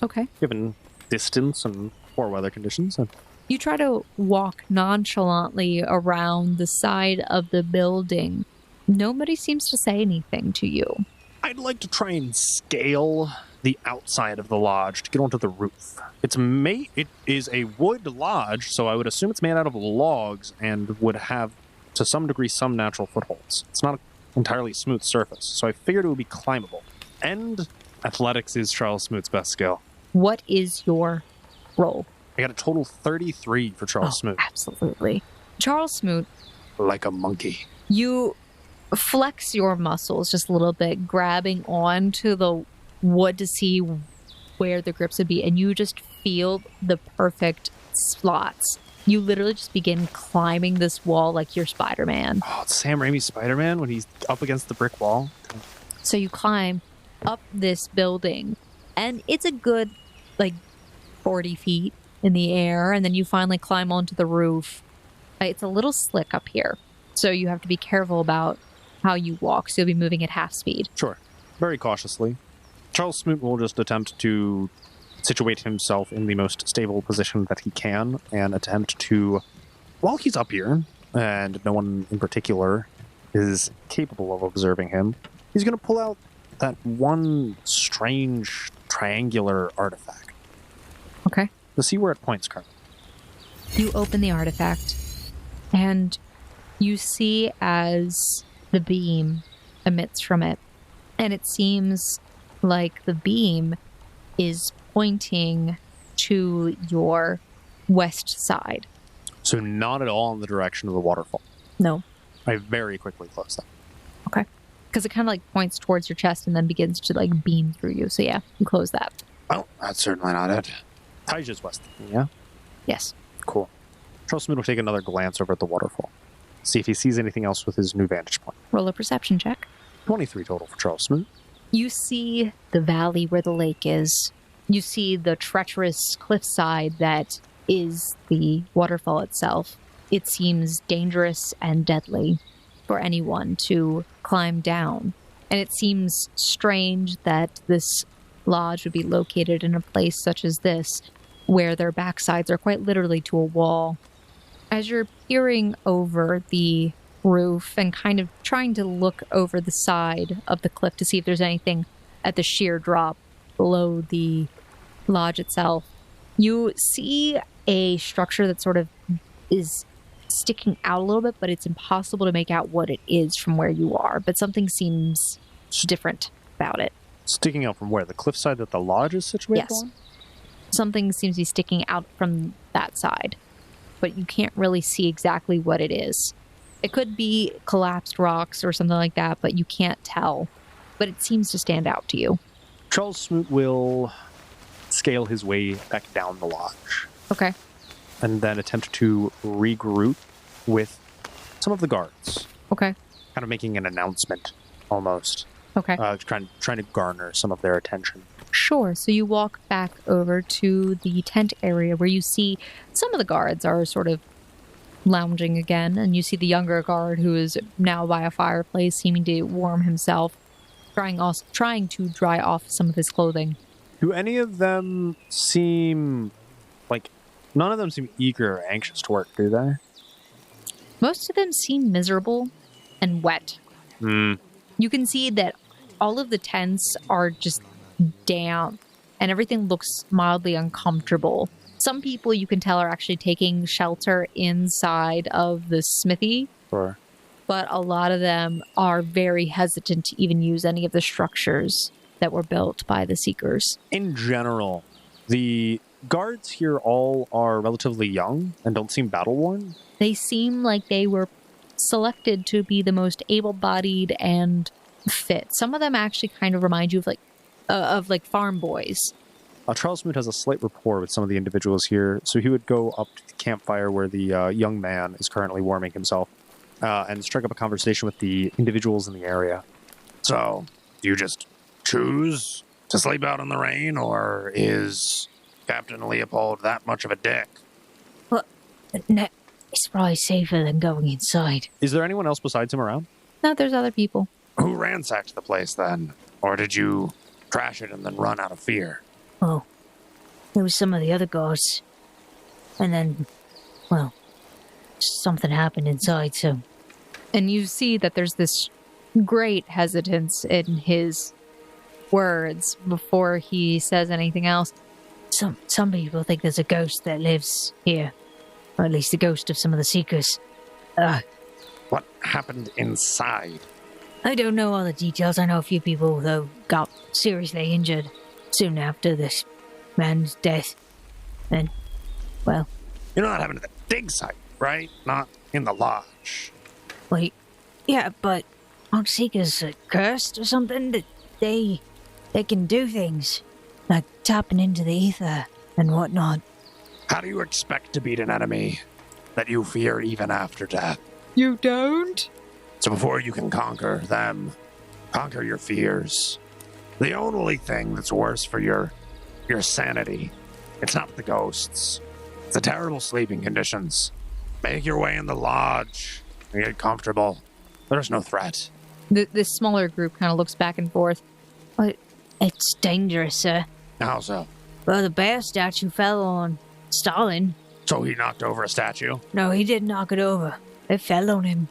Okay. given distance and poor weather conditions. You try to walk nonchalantly around the side of the building. Nobody seems to say anything to you. I'd like to try and scale the outside of the lodge to get onto the roof. It is a wood lodge, so I would assume it's made out of logs and would have, to some degree, some natural footholds. It's not an entirely smooth surface, so I figured it would be climbable. And athletics is Charles Smoot's best skill. What is your roll? I got a total 33 for Charles Smoot. Absolutely. Charles Smoot, Like a monkey. you flex your muscles just a little bit, grabbing onto the wood to see where the grips would be, and you just feel the perfect slots. You literally just begin climbing this wall like you're Spider-Man. Oh, it's Sam Raimi's Spider-Man when he's up against the brick wall. So you climb up this building, and it's a good 40 feet in the air, and then you finally climb onto the roof. It's a little slick up here, so you have to be careful about how you walk, so you'll be moving at half speed. Sure. Very cautiously. Charles Smoot will just attempt to situate himself in the most stable position that he can and attempt to, while he's up here, and no one in particular is capable of observing him, he's going to pull out that one strange triangular artifact. Okay. To see where it points currently. You open the artifact, and you see as the beam emits from it, and it seems like the beam is pointing to your west side. So not at all in the direction of the waterfall. No. I very quickly close that. Okay. Because it kind of like points towards your chest and then begins to like beam through you. So yeah, you close that. Well, that's certainly not it. Tyja's west. Yeah? Yes. Cool. Charles Smoot will take another glance over at the waterfall. See if he sees anything else with his new vantage point. Roll a perception check. 23 total for Charles Smoot. You see the valley where the lake is. You see the treacherous cliffside that is the waterfall itself. It seems dangerous and deadly for anyone to climb down. And it seems strange that this lodge would be located in a place such as this, where their backsides are quite literally to a wall. As you're peering over the roof and kind of trying to look over the side of the cliff to see if there's anything at the sheer drop below the lodge itself, you see a structure that sort of is sticking out a little bit, but it's impossible to make out what it is from where you are. But something seems different about it. Sticking out from where? The cliffside that the lodge is situated Yes. on? Something seems to be sticking out from that side, but you can't really see exactly what it is. It could be collapsed rocks or something like that, but you can't tell. But it seems to stand out to you. Charles Smoot will scale his way back down the lodge Okay. and then attempt to regroup with some of the guards. Okay. Kind of making an announcement, almost. Okay. Trying to garner some of their attention. Sure. So you walk back over to the tent area where you see some of the guards are sort of lounging again, and you see the younger guard who is now by a fireplace, seeming to warm himself, trying to dry off some of his clothing. Do any of them seem like... None of them seem eager or anxious to work, do they? Most of them seem miserable and wet. You can see that all of the tents are just damp and everything looks mildly uncomfortable. Some people you can tell are actually taking shelter inside of the smithy, Or but a lot of them are very hesitant to even use any of the structures that were built by the Seekers. in general, the guards here all are relatively young and don't seem battle-worn. They seem like they were selected to be the most able-bodied and fit. Some of them actually kind of remind you of like farm boys. Charles Smoot has a slight rapport with some of the individuals here, so he would go up to the campfire where the young man is currently warming himself and strike up a conversation with the individuals in the area. So, do you just choose to sleep out in the rain, or is Captain Leopold that much of a dick? No, it's probably safer than going inside. Is there anyone else besides him around? No, there's other people. Who ransacked the place then? Or did you trash it and then run out of fear? Oh, there was some of the other guards. And then, well, something happened inside, so... And you see that there's this great hesitance in his words before he says anything else. Some people think there's a ghost that lives here. Or at least the ghost of some of the Seekers. What happened inside? I don't know all the details. I know a few people, though, got seriously injured soon after this man's death. And, well... You know that happened at the dig site, right? Not in the lodge. Wait, yeah, but aren't Seekers cursed or something? That they can do things, like tapping into the ether and whatnot. How do you expect to beat an enemy that you fear even after death? You don't? So before you can conquer them, conquer your fears. The only thing that's worse for your sanity, it's not the ghosts. It's the terrible sleeping conditions. Make your way in the lodge and get comfortable. There's no threat. This smaller group kind of looks back and forth. But it's dangerous, sir. How so? Well, the bear statue fell on Stalin. So he knocked over a statue? No, he didn't knock it over. It fell on him.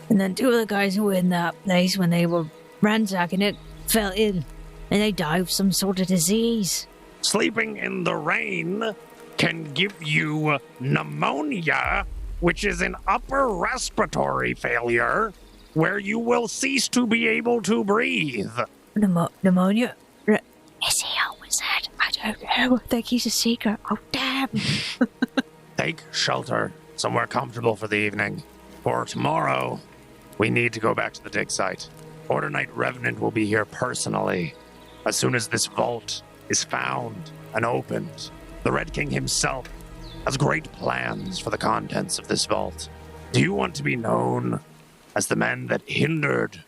And then two of the guys who were in that place when they were ransacking it fell ill. And they died of some sort of disease. Sleeping in the rain can give you pneumonia, which is an upper respiratory failure where you will cease to be able to breathe. Pneumonia? Is he a wizard? I don't know. I think he's a seeker. Oh, damn. Take shelter somewhere comfortable for the evening. For tomorrow, we need to go back to the dig site. Order Knight Revenant will be here personally. As soon as this vault is found and opened, the Red King himself has great plans for the contents of this vault. Do you want to be known as the men that hindered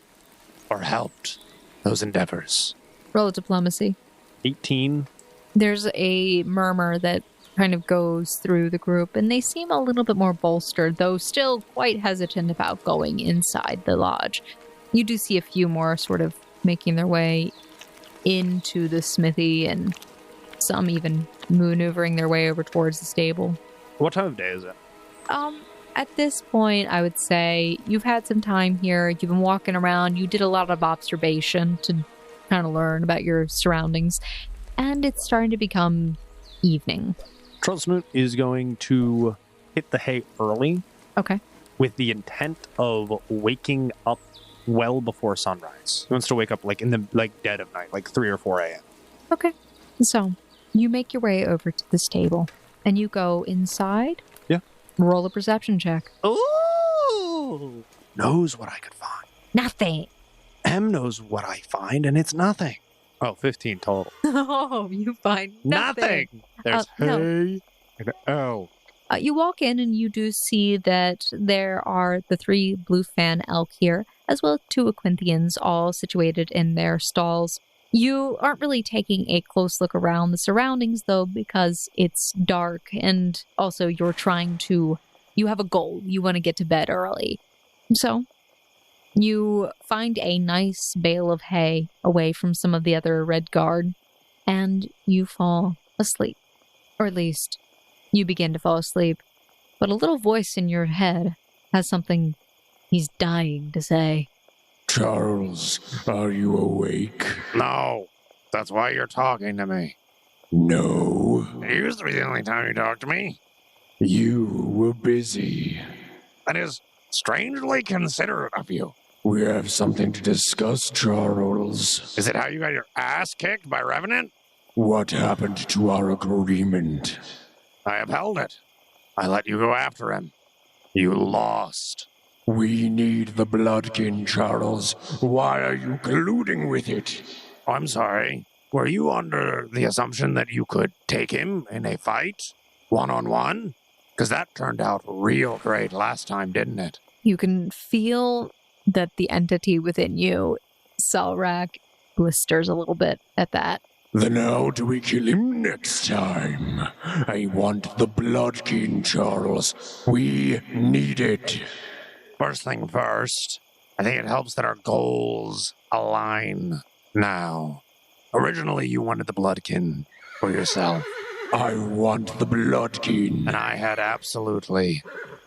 or helped those endeavors? Roll diplomacy. 18. There's a murmur that kind of goes through the group, and they seem a little bit more bolstered, though still quite hesitant about going inside the lodge. You do see a few more sort of making their way into the smithy, and some even maneuvering their way over towards the stable. What time of day is it? At this point, I would say you've had some time here. You've been walking around. You did a lot of observation to kind of learn about your surroundings, and it's starting to become evening. Charles Smoot is going to hit the hay early. Okay. With the intent of waking up well before sunrise. He wants to wake up in the dead of night, 3 or 4 a.m. Okay. So you make your way over to the stable, and you go inside. Yeah. Roll a perception check. Ooh! Knows what I could find. Nothing. M knows what I find, and it's nothing. Oh, 15 total. Oh, you find nothing. There's no. hay and L. You walk in and you do see that there are the 3 bluefan elk here, as well as 2 Aquinthians, all situated in their stalls. You aren't really taking a close look around the surroundings, though, because it's dark, and also you have a goal. You want to get to bed early. So you find a nice bale of hay away from some of the other Red Guard, and you fall asleep. Or at least, you begin to fall asleep. But a little voice in your head has something he's dying to say. Charles, are you awake? No. That's why you're talking to me. No. It used to be the only time you talked to me. You were busy. That is strangely considerate of you. We have something to discuss, Charles. Is it how you got your ass kicked by Revenant? What happened to our agreement? I upheld it. I let you go after him. You lost. We need the Bloodkin, Charles. Why are you colluding with it? Oh, I'm sorry. Were you under the assumption that you could take him in a fight? One-on-one? Because that turned out real great last time, didn't it? You can feel that the entity within you, Salrak, blisters a little bit at that. Then how do we kill him next time? I want the Bloodkin, Charles. We need it. First thing first, I think it helps that our goals align now. Originally, you wanted the Bloodkin for yourself. I want the Bloodkin. And I had absolutely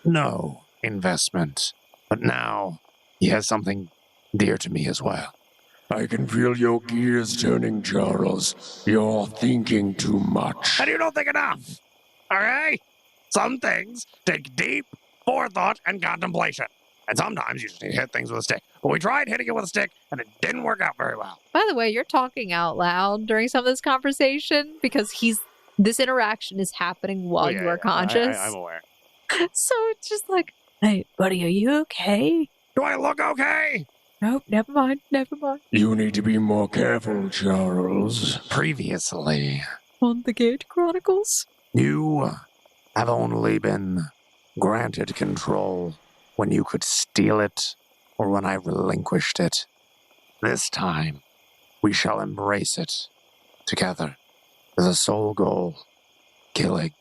no investment. But now, he has something dear to me as well. I can feel your gears turning, Charles. You're thinking too much. And you don't think enough, okay? Some things take deep forethought and contemplation. And sometimes you just need to hit things with a stick. But we tried hitting it with a stick, and it didn't work out very well. By the way, you're talking out loud during some of this conversation because this interaction is happening while you are conscious. I'm aware. So it's just like, Hey, buddy, are you okay? Do I look okay? Nope, never mind. You need to be more careful, Charles. Previously, on the Gate Chronicles? you have only been granted control when you could steal it or when I relinquished it. This time, we shall embrace it together as a sole goal, killing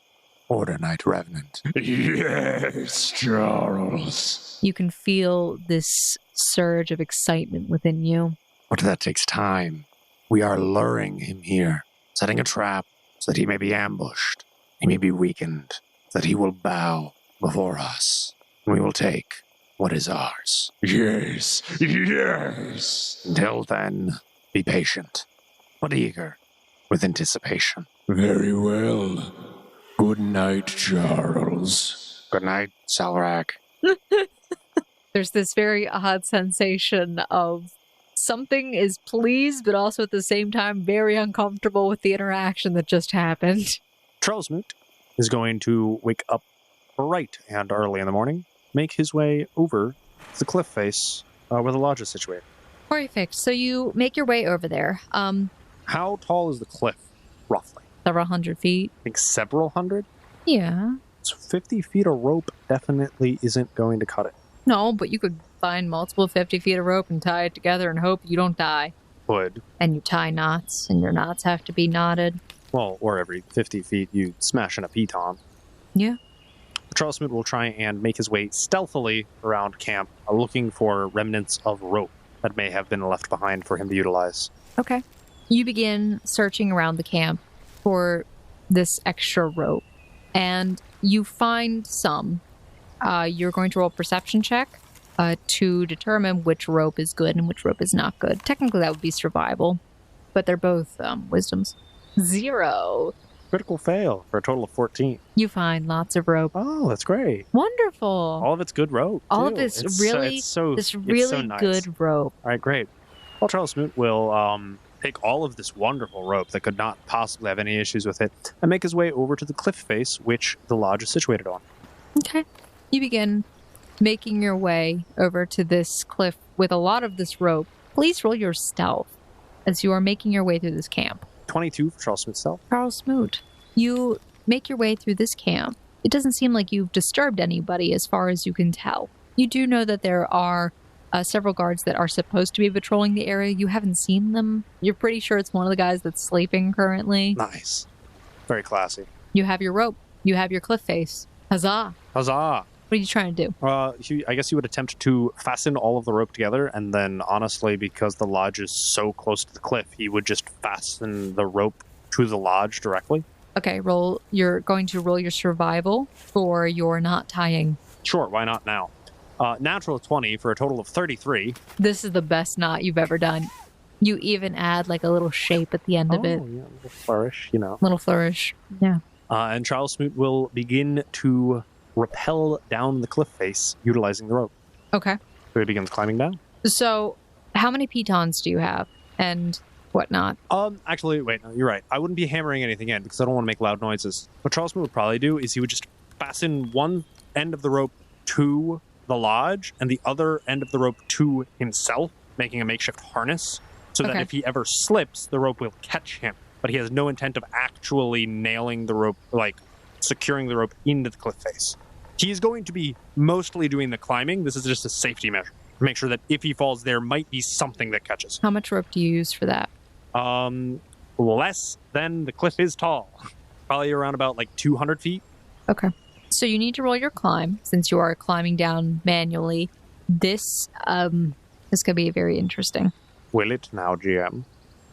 Order Knight Revenant. Yes, Charles. You can feel this surge of excitement within you. But that takes time. We are luring him here, setting a trap so that he may be ambushed, he may be weakened, so that he will bow before us, and we will take what is ours. Yes. Until then, be patient, but eager with anticipation. Very well. Good night, Charles. Good night, Salrak. There's this very odd sensation of Something is pleased, but also at the same time very uncomfortable with the interaction that just happened. Charles Smoot is going to wake up bright and early in the morning, make his way over to the cliff face where the lodge is situated. Perfect. So you make your way over there. How tall is the cliff, roughly? Several 100 feet. I think several hundred? Yeah. So 50 feet of rope definitely isn't going to cut it. No, but you could find multiple 50 feet of rope and tie it together and hope you don't die. Would. And you tie knots, and your knots have to be knotted. Well, or every 50 feet you smash in a piton. Yeah. Charles Smoot will try and make his way stealthily around camp, looking for remnants of rope that may have been left behind for him to utilize. Okay. You begin searching around the camp for this extra rope, and you find some. You're going to roll a perception check to determine which rope is good and which rope is not good. Technically, that would be survival, but they're both wisdoms. 0. Critical fail for a total of 14. You find lots of rope. Oh, that's great. Wonderful. All of it's good rope. All too. of this It's really, so this really nice. good rope. All right, great. Well, Charles Smoot will take all of this wonderful rope that could not possibly have any issues with it and make his way over to the cliff face, which the lodge is situated on. Okay. You begin making your way over to this cliff with a lot of this rope. Please roll your stealth as you are making your way through this camp. 22 for Charles Smoot's stealth. Charles Smoot, you make your way through this camp. It doesn't seem like you've disturbed anybody as far as you can tell. You do know that there are several guards that are supposed to be patrolling the area. You haven't seen them. You're pretty sure it's one of the guys that's sleeping currently. Nice. Very classy. You have your rope. You have your cliff face. Huzzah. Huzzah. What are you trying to do? I guess you would attempt to fasten all of the rope together, and then honestly, because the lodge is so close to the cliff, he would just fasten the rope to the lodge directly. Okay, you're going to roll your survival for your knot tying. Sure, why not now? Natural 20 for a total of 33. This is the best knot you've ever done. You even add like a little shape at the end of it. Oh, yeah, a little flourish, you know. Little flourish. Yeah. And Charles Smoot will begin to rappel down the cliff face utilizing the rope. Okay. So he begins climbing down. So, how many pitons do you have and whatnot? Actually, wait, no, you're right. I wouldn't be hammering anything in because I don't want to make loud noises. What Charles Smoot would probably do is he would just fasten one end of the rope to the lodge and the other end of the rope to himself, making a makeshift harness so that if he ever slips, the rope will catch him. But he has no intent of actually nailing the rope, like securing the rope into the cliff face. He's going to be mostly doing the climbing. This is just a safety measure to make sure that if he falls, there might be something that catches him. How much rope do you use for that? Less than the cliff is tall. Probably around about like 200 feet. Okay. So you need to roll your climb since you are climbing down manually. This is going to be very interesting. Will it now, GM?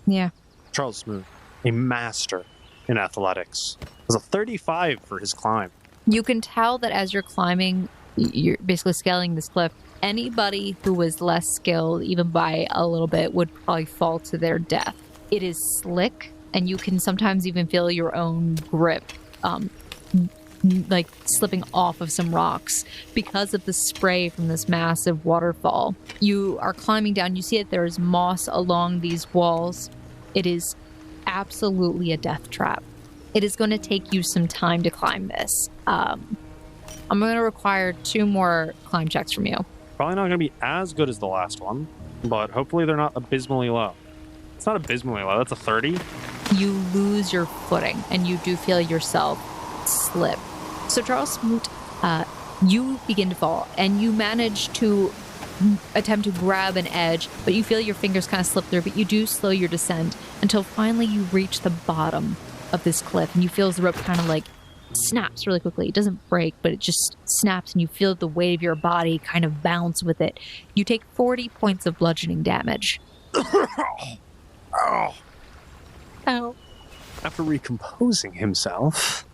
Yeah. Charles Smoot, a master in athletics, has a 35 for his climb. You can tell that as you're climbing, you're basically scaling this cliff. Anybody who was less skilled, even by a little bit, would probably fall to their death. It is slick, and you can sometimes even feel your own grip, like slipping off of some rocks because of the spray from this massive waterfall. You are climbing down. You see that there is moss along these walls. It is absolutely a death trap. It is going to take you some time to climb this. I'm going to require 2 more climb checks from you. Probably not going to be as good as the last one, but hopefully they're not abysmally low. It's not abysmally low. That's a 30. You lose your footing, and you do feel yourself slip. So Charles Smoot, you begin to fall, and you manage to attempt to grab an edge, but you feel your fingers kind of slip through, but you do slow your descent until finally you reach the bottom of this cliff, and you feel as the rope kind of like snaps really quickly. It doesn't break, but it just snaps, and you feel the weight of your body kind of bounce with it. You take 40 points of bludgeoning damage. Oh. Ow. After recomposing himself,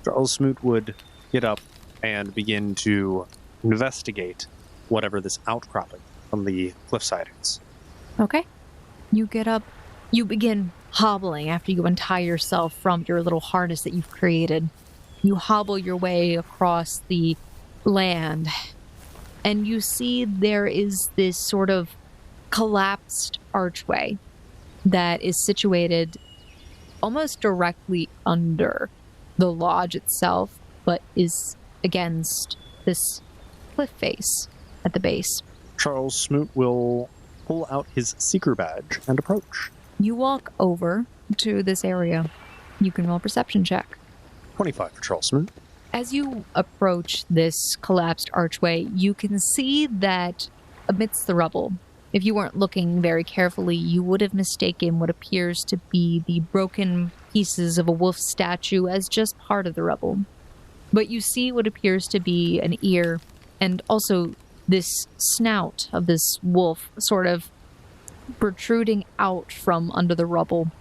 Charles Smoot would get up and begin to investigate whatever this outcropping from the cliffside is. Okay. You get up. You begin hobbling after you untie yourself from your little harness that you've created. You hobble your way across the land, and you see there is this sort of collapsed archway that is situated almost directly under the lodge itself, but is against this cliff face at the base. Charles Smoot will pull out his seeker badge and approach. You walk over to this area. You can roll a perception check. 25 for Charles Smoot. As you approach this collapsed archway, you can see that amidst the rubble, if you weren't looking very carefully, you would have mistaken what appears to be the broken pieces of a wolf statue as just part of the rubble. But you see what appears to be an ear and also this snout of this wolf sort of protruding out from under the rubble.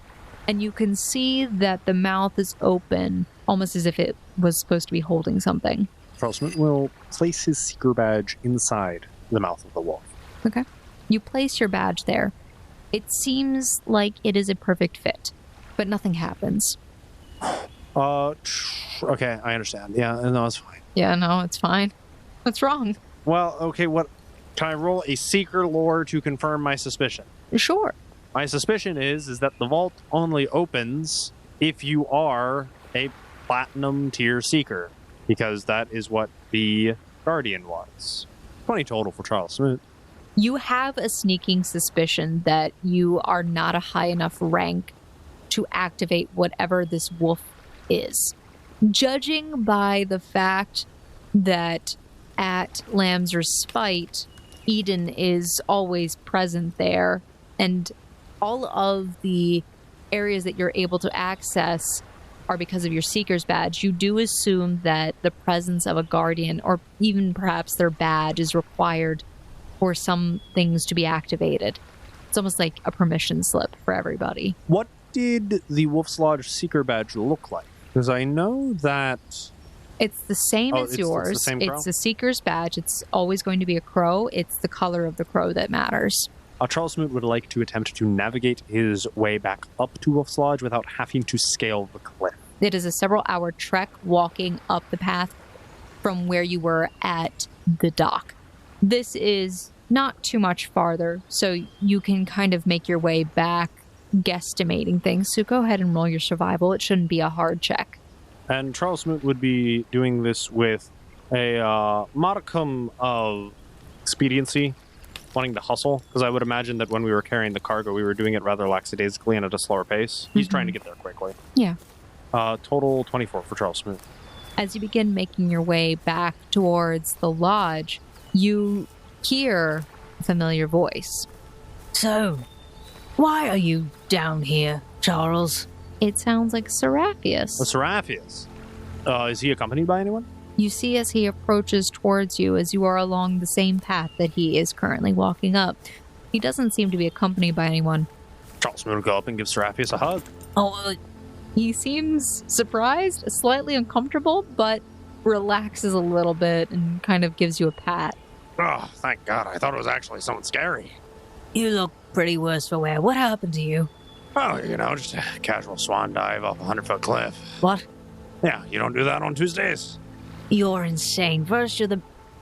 And you can see that the mouth is open, almost as if it was supposed to be holding something. Charles Smoot will place his seeker badge inside the mouth of the wolf. Okay. You place your badge there. It seems like it is a perfect fit, but nothing happens. Okay, I understand. Yeah, no, it's fine. Yeah, no, it's fine. What's wrong? Well, okay, what... Can I roll a seeker lore to confirm my suspicion? Sure. My suspicion is that the vault only opens if you are a platinum tier seeker, because that is what the Guardian was. 20 total for Charles Smoot. You have a sneaking suspicion that you are not a high enough rank to activate whatever this wolf is. Judging by the fact that at Lamb's Respite, Eden is always present there, and all of the areas that you're able to access are because of your Seeker's badge, you do assume that the presence of a Guardian, or even perhaps their badge, is required for some things to be activated. It's almost like a permission slip for everybody. What did the Wolf's Lodge Seeker badge look like? Because I know that... It's the same as yours. It's the same crow? It's the Seeker's badge. It's always going to be a crow. It's the color of the crow that matters. Charles Smoot would like to attempt to navigate his way back up to Wolf's Lodge without having to scale the cliff. It is a several-hour trek walking up the path from where you were at the dock. This is not too much farther, so you can kind of make your way back, guesstimating things. So go ahead and roll your survival. It shouldn't be a hard check. And Charles Smoot would be doing this with a modicum of expediency, wanting to hustle, because I would imagine that when we were carrying the cargo, we were doing it rather lackadaisically and at a slower pace. He's trying to get there quickly. Yeah. Total 24 for Charles Smoot. As you begin making your way back towards the lodge, you hear a familiar voice. So, why are you down here, Charles? It sounds like Seraphius. Seraphius. Is he accompanied by anyone? You see as he approaches towards you as you are along the same path that he is currently walking up. He doesn't seem to be accompanied by anyone. Charles Smoot will go up and give Seraphius a hug. Oh, He seems surprised, slightly uncomfortable, but relaxes a little bit and kind of gives you a pat. Oh, thank God. I thought it was actually someone scary. you look pretty worse for wear. What happened to you? Oh, just a casual swan dive off a 100-foot cliff. What? Yeah, you don't do that on Tuesdays? You're insane. First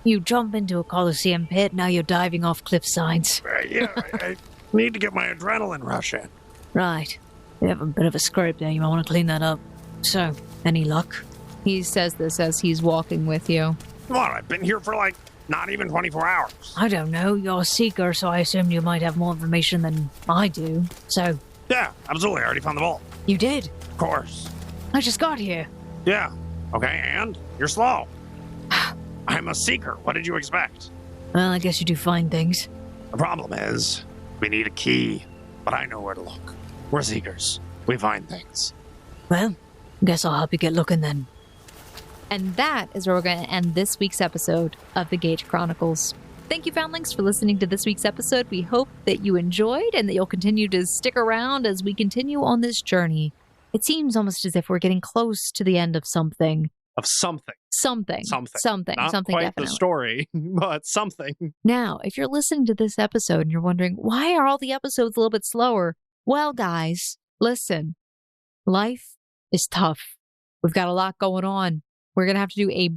you jump into a Coliseum pit, now you're diving off cliff sides. I need to get my adrenaline rush in. Right. You have a bit of a scrape there. You might want to clean that up. So, any luck? He says this as he's walking with you. What, I've been here for not even 24 hours. I don't know. You're a seeker, so I assume you might have more information than I do. So... Yeah, absolutely. I already found the vault. You did? Of course. I just got here. Yeah. Okay, and? You're slow. I'm a seeker. What did you expect? Well, I guess you do find things. The problem is, we need a key, but I know where to look. We're seekers. We find things. Well, guess I'll help you get looking then. And that is where we're going to end this week's episode of the Gate Chronicles. Thank you, Foundlings, for listening to this week's episode. We hope that you enjoyed and that you'll continue to stick around as we continue on this journey. It seems almost as if we're getting close to the end of something. Of something. Something. Not something quite definitely. the story, but something. Now, if you're listening to this episode and you're wondering, why are all the episodes a little bit slower? Well, guys, listen. Life is tough. We've got a lot going on. We're going to have to do a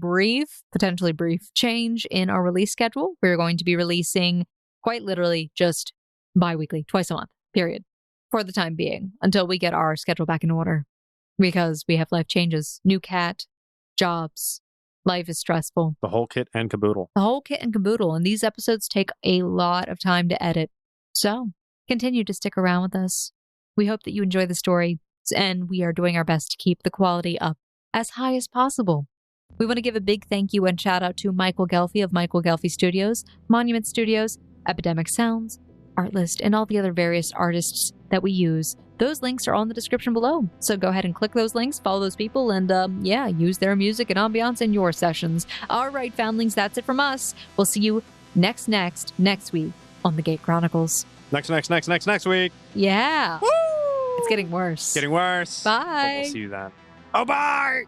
potentially brief change in our release schedule. We're going to be releasing quite literally just bi-weekly, twice a month, period, for the time being, until we get our schedule back in order. Because we have life changes, new cat, jobs, life is stressful. The whole kit and caboodle. The whole kit and caboodle, and these episodes take a lot of time to edit. So, continue to stick around with us. We hope that you enjoy the story, and we are doing our best to keep the quality up as high as possible. We want to give a big thank you and shout out to Michael Ghelfi of Michael Ghelfi Studios, Monument Studios, Epidemic Sounds, Artlist, and all the other various artists that we use. Those links are all in the description below. So go ahead and click those links, follow those people, and use their music and ambiance in your sessions. All right, foundlings, that's it from us. We'll see you next week on the Gate Chronicles. Next week. Yeah. Woo! It's getting worse. Getting worse. Bye. But we'll see you then. Oh, bye!